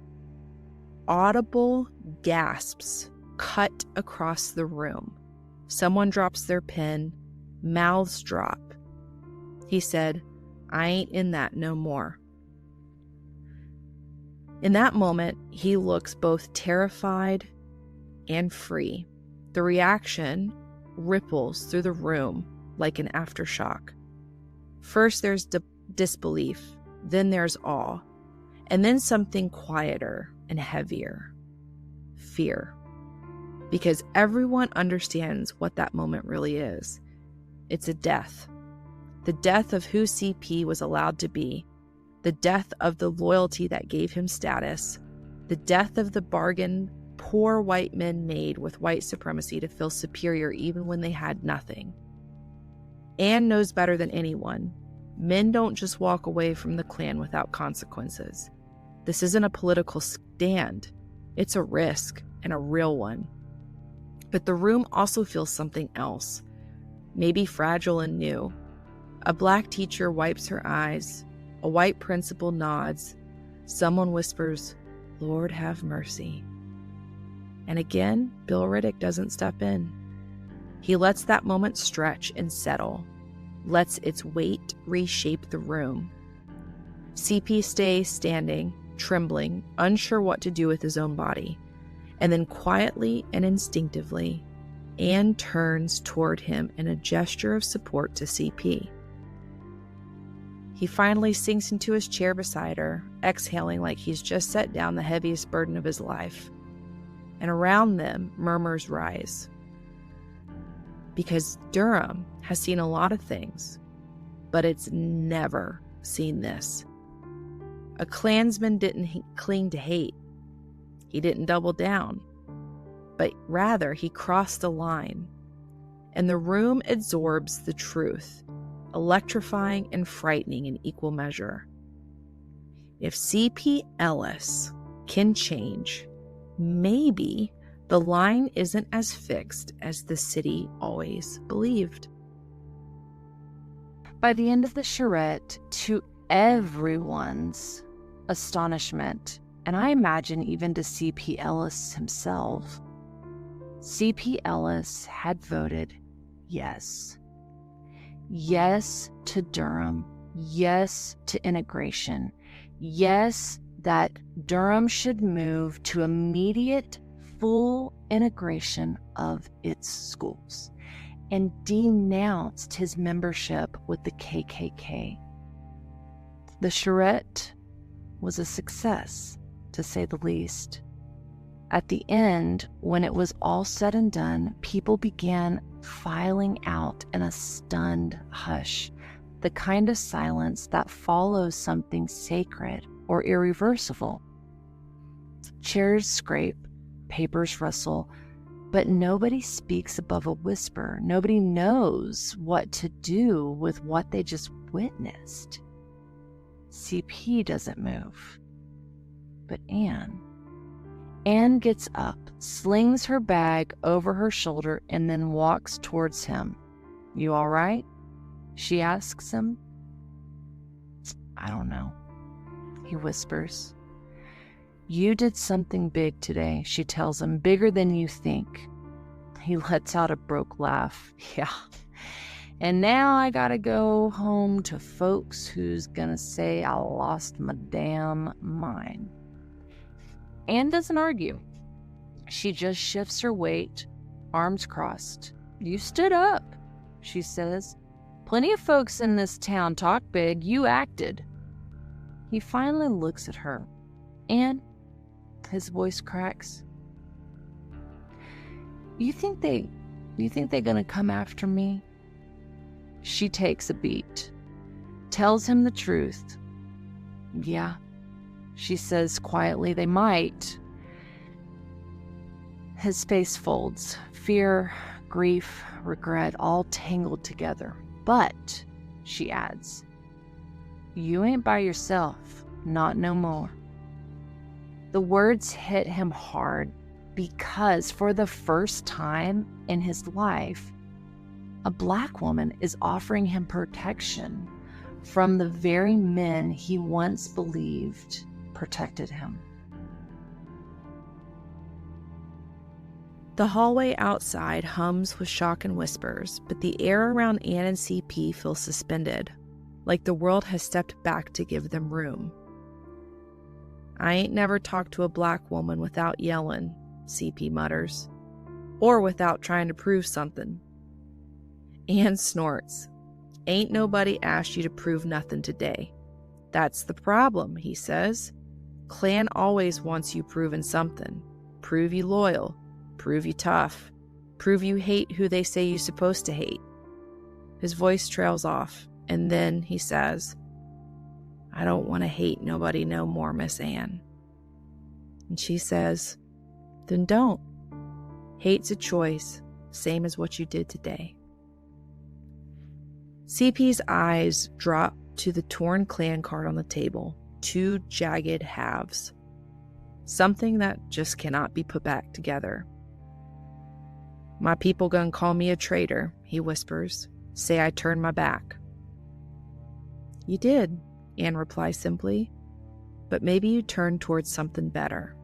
Audible gasps cut across the room. Someone drops their pen. Mouths drop. He said, I ain't in that no more. In that moment, he looks both terrified and free. The reaction ripples through the room like an aftershock. First, there's disbelief. Then there's awe. And then something quieter and heavier. Fear. Because everyone understands what that moment really is. It's a death. The death of who CP was allowed to be. The death of the loyalty that gave him status. The death of the bargain poor white men made with white supremacy to feel superior even when they had nothing. Anne knows better than anyone. Men don't just walk away from the Klan without consequences. This isn't a political stand. It's a risk, and a real one. But the room also feels something else, maybe fragile and new. A black teacher wipes her eyes. A white principal nods. Someone whispers, Lord have mercy. And again, Bill Riddick doesn't step in. He lets that moment stretch and settle, lets its weight reshape the room. CP stays standing, trembling, unsure what to do with his own body. And then quietly and instinctively, Anne turns toward him in a gesture of support to CP. He finally sinks into his chair beside her, exhaling like he's just set down the heaviest burden of his life. And around them, murmurs rise. Because Durham has seen a lot of things, but it's never seen this. A Klansman didn't cling to hate. He didn't double down, but rather he crossed a line. And the room absorbs the truth, electrifying and frightening in equal measure. If C.P. Ellis can change, maybe the line isn't as fixed as the city always believed. By the end of the charrette, to everyone's astonishment, and I imagine even to C.P. Ellis himself, C.P. Ellis had voted yes. Yes to Durham. Yes to integration. Yes, that Durham should move to immediate full integration of its schools, and denounced his membership with the KKK. The charrette was a success, to say the least. At the end, when it was all said and done, people began filing out in a stunned hush, the kind of silence that follows something sacred or irreversible. Chairs scrape, papers rustle, but nobody speaks above a whisper. Nobody knows what to do with what they just witnessed. CP doesn't move, but Anne gets up, slings her bag over her shoulder, and then walks towards him. "You all right?" she asks him. "I don't know," he whispers. "You did something big today," she tells him, "bigger than you think." He lets out a broke laugh. "Yeah. And now I gotta go home to folks who's gonna say I lost my damn mind." Anne doesn't argue. She just shifts her weight, arms crossed. "You stood up," she says. "Plenty of folks in this town talk big. You acted." He finally looks at her. "Anne," his voice cracks, You think they're gonna come after me?" She takes a beat, tells him the truth. "Yeah," she says quietly, "they might." His face folds, fear, grief, regret, all tangled together. "But," she adds, "you ain't by yourself, not no more." The words hit him hard because for the first time in his life, a Black woman is offering him protection from the very men he once believed protected him. The hallway outside hums with shock and whispers, but the air around Anne and CP feels suspended, like the world has stepped back to give them room. "I ain't never talked to a Black woman without yelling," CP mutters, "or without trying to prove something." Anne snorts. "Ain't nobody asked you to prove nothing today. That's the problem," he says. "Klan always wants you proving something. Prove you loyal. Prove you tough. Prove you hate who they say you're supposed to hate." His voice trails off, and then he says, "I don't want to hate nobody no more, Miss Anne." And she says, "Then don't. Hate's a choice, same as what you did today." CP's eyes drop to the torn Klan card on the table, two jagged halves. Something that just cannot be put back together. "My people gonna call me a traitor," he whispers. "Say I turned my back." "You did," Anne replies simply, "but maybe you turned towards something better."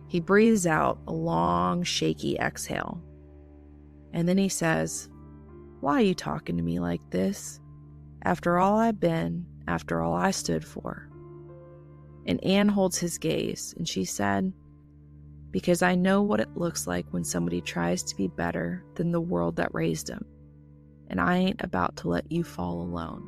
He breathes out a long, shaky exhale. And then he says, "Why are you talking to me like this? After all I've been, after all I stood for." And Anne holds his gaze, and she said, "Because I know what it looks like when somebody tries to be better than the world that raised them, and I ain't about to let you fall alone."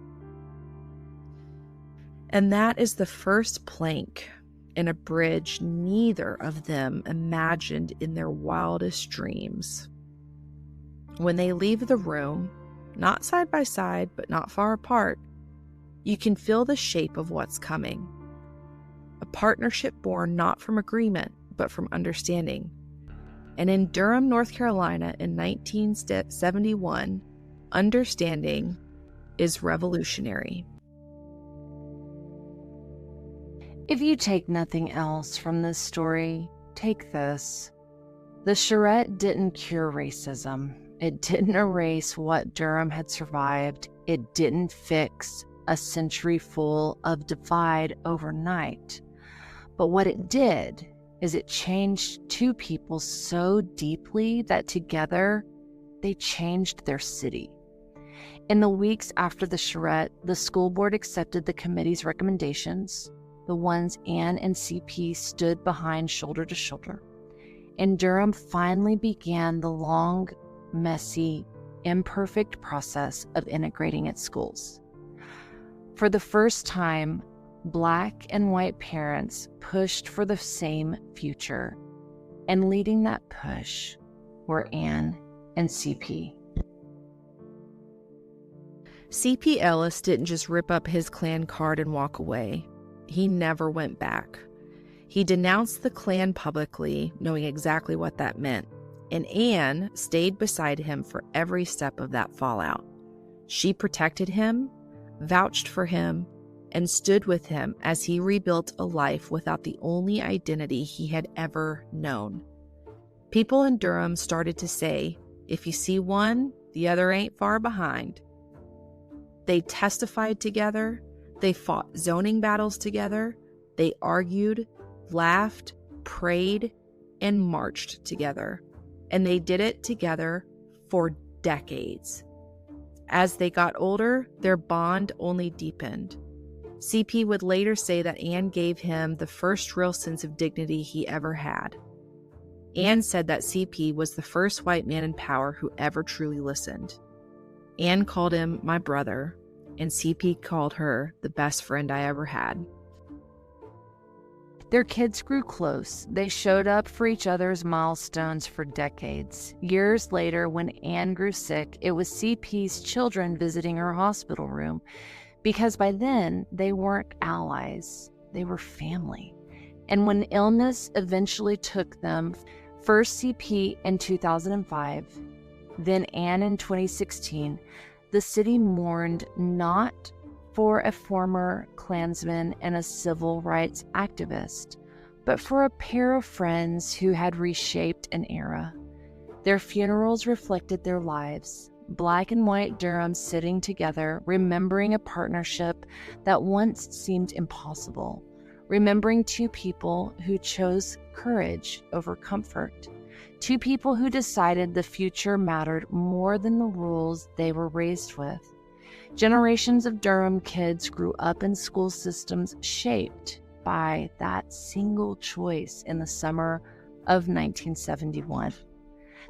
And that is the first plank in a bridge neither of them imagined in their wildest dreams. When they leave the room, not side by side, but not far apart, you can feel the shape of what's coming. A partnership born not from agreement, but from understanding. And in Durham, North Carolina in 1971, understanding is revolutionary. If you take nothing else from this story, take this. The Charrette didn't cure racism. It didn't erase what Durham had survived. It didn't fix a century full of divide overnight. But what it did is it changed two people so deeply that together they changed their city. In the weeks after the Charrette, the school board accepted the committee's recommendations, the ones Anne and CP stood behind shoulder to shoulder. And Durham finally began the long, messy, imperfect process of integrating its schools. For the first time, Black and white parents pushed for the same future, and leading that push were Anne and CP. C.P. Ellis didn't just rip up his Klan card and walk away. He never went back. He denounced the Klan publicly, knowing exactly what that meant, and Anne stayed beside him for every step of that fallout. She protected him, vouched for him, and stood with him as he rebuilt a life without the only identity he had ever known. People in Durham started to say, if you see one, the other ain't far behind. They testified together, they fought zoning battles together, they argued, laughed, prayed, and marched together. And they did it together for decades. As they got older, their bond only deepened. CP would later say that Anne gave him the first real sense of dignity he ever had. Anne said that CP was the first white man in power who ever truly listened. Anne called him my brother, and CP called her the best friend I ever had. Their kids grew close. They showed up for each other's milestones for decades. Years later, when Anne grew sick, it was CP's children visiting her hospital room, because by then they weren't allies, they were family. And when illness eventually took them, first CP in 2005, then Anne in 2016, the city mourned not for a former Klansman and a civil rights activist, but for a pair of friends who had reshaped an era. Their funerals reflected their lives, Black and white Durham sitting together, remembering a partnership that once seemed impossible, remembering two people who chose courage over comfort, two people who decided the future mattered more than the rules they were raised with. Generations of Durham kids grew up in school systems shaped by that single choice in the summer of 1971.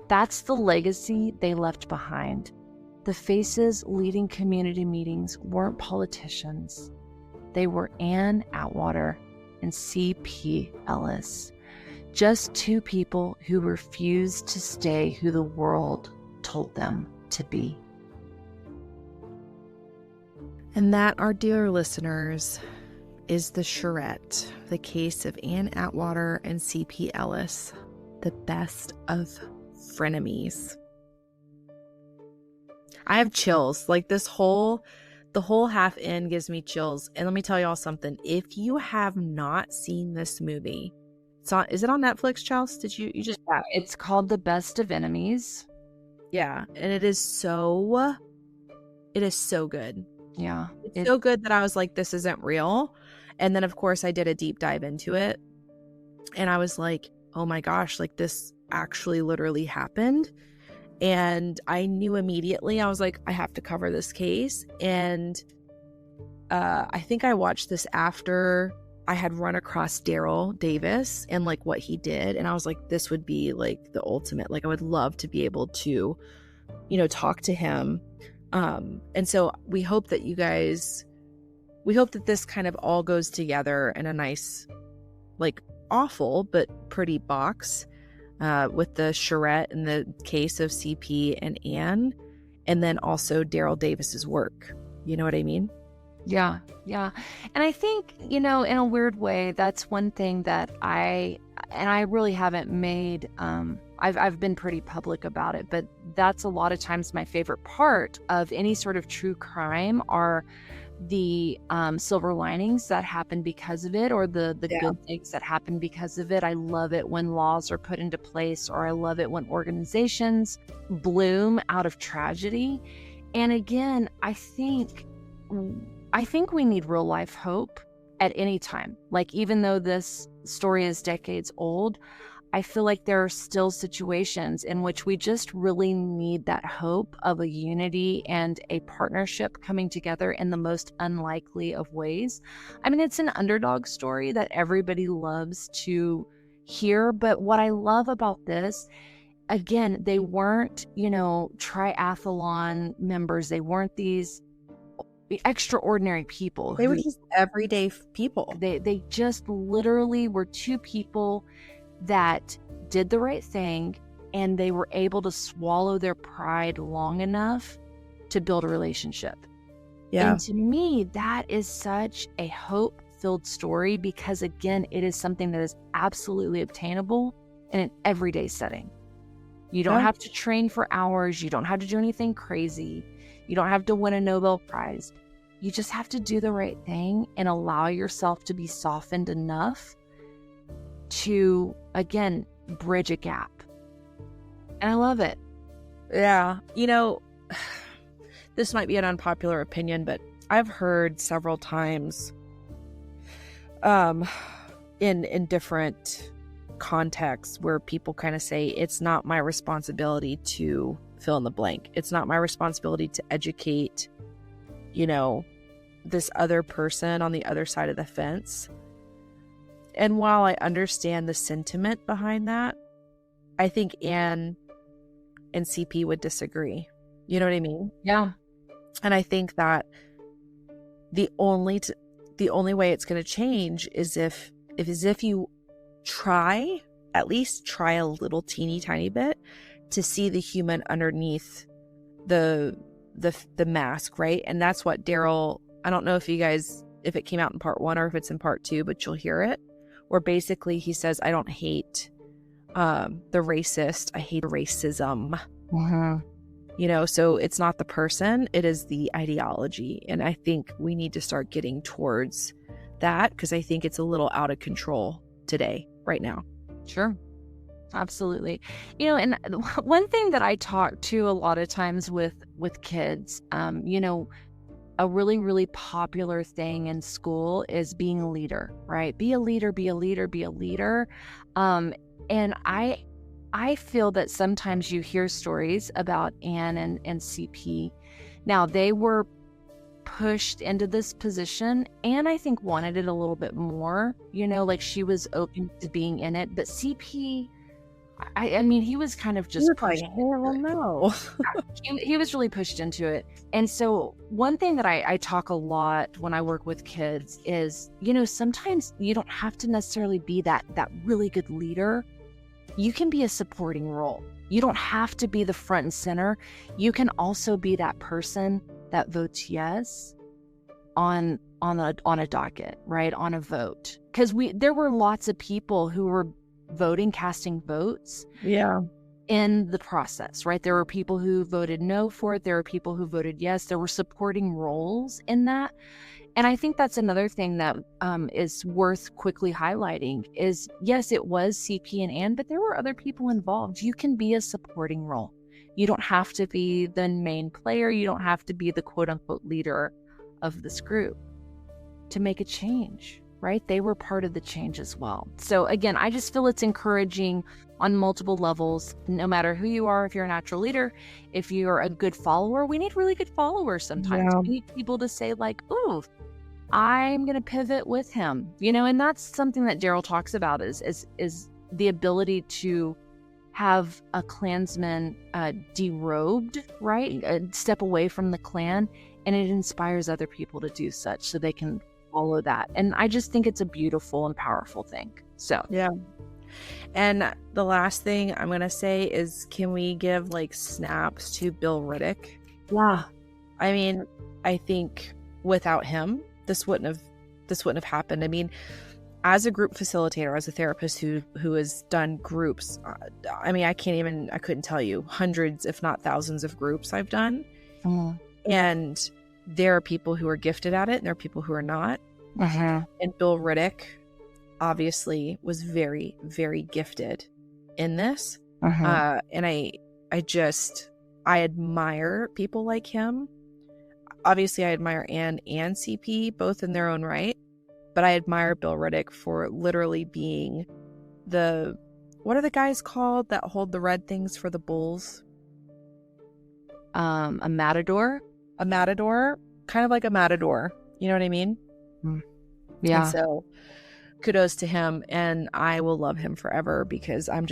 That's the legacy they left behind. The faces leading community meetings weren't politicians. They were Anne Atwater and C.P. Ellis, just two people who refused to stay who the world told them to be. And that, our dear listeners, is the Charrette, the case of Anne Atwater and C.P. Ellis, the best of frenemies. I have chills. Like the whole half end gives me chills. And let me tell y'all something. If you have not seen this movie, is it on Netflix, Chels? Did you just? Yeah, it's called The Best of Enemies. Yeah, and it is so good. Yeah. It's so good that I was like, this isn't real. And then, of course, I did a deep dive into it. And I was like, oh my gosh, like this actually literally happened. And I knew immediately, I was like, I have to cover this case. And I think I watched this after I had run across Daryl Davis and like what he did. And I was like, this would be like the ultimate. Like I would love to be able to, talk to him. And so we hope that this kind of all goes together in a nice, like awful, but pretty box. With the Charrette and the case of CP and Anne, and then also Daryl Davis's work. You know what I mean? Yeah. And I think, in a weird way, that's one thing that I really haven't made, I've been pretty public about it, but that's a lot of times my favorite part of any sort of true crime are the silver linings that happen because of it, or the good things that happen because of it. I love it when laws are put into place, or I love it when organizations bloom out of tragedy. And again, I think we need real life hope at any time. Like, even though this story is decades old, I feel like there are still situations in which we just really need that hope of a unity and a partnership coming together in the most unlikely of ways. I mean, it's an underdog story that everybody loves to hear, but what I love about this, again, they weren't, triathlon members. They weren't these extraordinary people. They were just everyday people. They just literally were two people that did the right thing, and they were able to swallow their pride long enough to build a relationship. Yeah. And to me, that is such a hope-filled story because, again, it is something that is absolutely obtainable in an everyday setting. You don't Yeah. have to train for hours. You don't have to do anything crazy. You don't have to win a Nobel Prize. You just have to do the right thing and allow yourself to be softened enough to, again, bridge a gap. And I love it. Yeah. This might be an unpopular opinion, but I've heard several times in different contexts where people kind of say it's not my responsibility to fill in the blank. It's not my responsibility to educate, this other person on the other side of the fence. And while I understand the sentiment behind that, I think Anne and CP would disagree. You know what I mean? Yeah. And I think that the only way it's going to change is if you at least try a little teeny tiny bit to see the human underneath the mask, right? And that's what Daryl, I don't know if it came out in part 1 or if it's in part 2, but you'll hear it, where basically he says, I don't hate the racist, I hate racism. Mm-hmm. So it's not the person, it is the ideology. And I think we need to start getting towards that because I think it's a little out of control today, right now. Sure. Absolutely. And one thing that I talk to a lot of times with kids, a really, really popular thing in school is being a leader, right? Be a leader, be a leader, be a leader. And I feel that sometimes you hear stories about Anne and CP. Now, they were pushed into this position, and I think wanted it a little bit more, like she was open to being in it. But CP, I mean, he was kind of just pushed. Hell no. He was really pushed into it. And so one thing that I talk a lot when I work with kids is, sometimes you don't have to necessarily be that really good leader. You can be a supporting role. You don't have to be the front and center. You can also be that person that votes yes on a docket, right? On a vote. Because there were lots of people who were casting votes. Yeah. In the process, right? There were people who voted no for it. There were people who voted yes. There were supporting roles in that. And I think that's another thing that is worth quickly highlighting is, yes, it was CP and Anne, but there were other people involved. You can be a supporting role. You don't have to be the main player. You don't have to be the quote unquote leader of this group to make a change, right? They were part of the change as well. So again, I just feel it's encouraging on multiple levels, no matter who you are. If you're a natural leader, if you're a good follower, we need really good followers sometimes. Yeah. We need people to say like, ooh, I'm going to pivot with him, and that's something that Daryl talks about is the ability to have a Klansman derobed, right? Step away from the Klan, and it inspires other people to do such so they can follow that. And I just think it's a beautiful and powerful thing. So, yeah. And the last thing I'm going to say is, can we give snaps to Bill Riddick? Yeah. I mean, I think without him, this wouldn't have happened. I mean, as a group facilitator, as a therapist who has done groups, I mean, I couldn't tell you hundreds, if not thousands of groups I've done. Mm. And there are people who are gifted at it and there are people who are not. Mm-hmm. And Bill Riddick obviously was very, very gifted in this. Mm-hmm. And I admire people like him. Obviously, I admire Anne and CP, both in their own right. But I admire Bill Riddick for literally being what are the guys called that hold the red things for the bulls? A matador? A matador? Kind of like a matador. You know what I mean? Yeah. And so kudos to him, and I will love him forever because I'm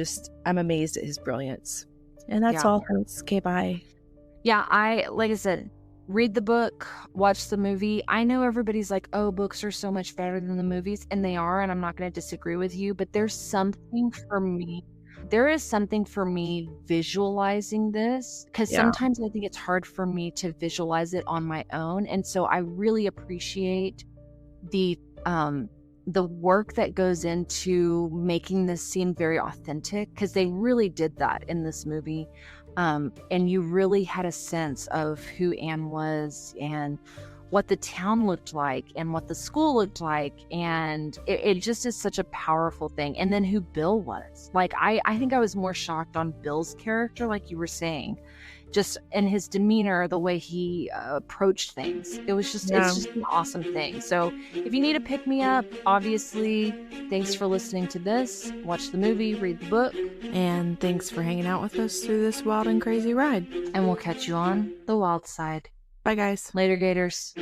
amazed at his brilliance. And that's all. Okay, bye. Yeah, like I said, read the book, watch the movie. I know everybody's like, oh, books are so much better than the movies, and they are, and I'm not going to disagree with you, but there's something for me there is something for me visualizing this, because Yeah. sometimes I think it's hard for me to visualize it on my own. And so I really appreciate the the work that goes into making this scene very authentic, because they really did that in this movie. And you really had a sense of who Anne was, and what the town looked like, and what the school looked like. And it just is such a powerful thing. And then who Bill was. Like, I think I was more shocked on Bill's character, like you were saying, just in his demeanor, the way he approached things. It's just an awesome thing. So if you need a pick me up, obviously, thanks for listening to this. Watch the movie, read the book. And thanks for hanging out with us through this wild and crazy ride. And we'll catch you on the wild side. Bye, guys. Later, Gators.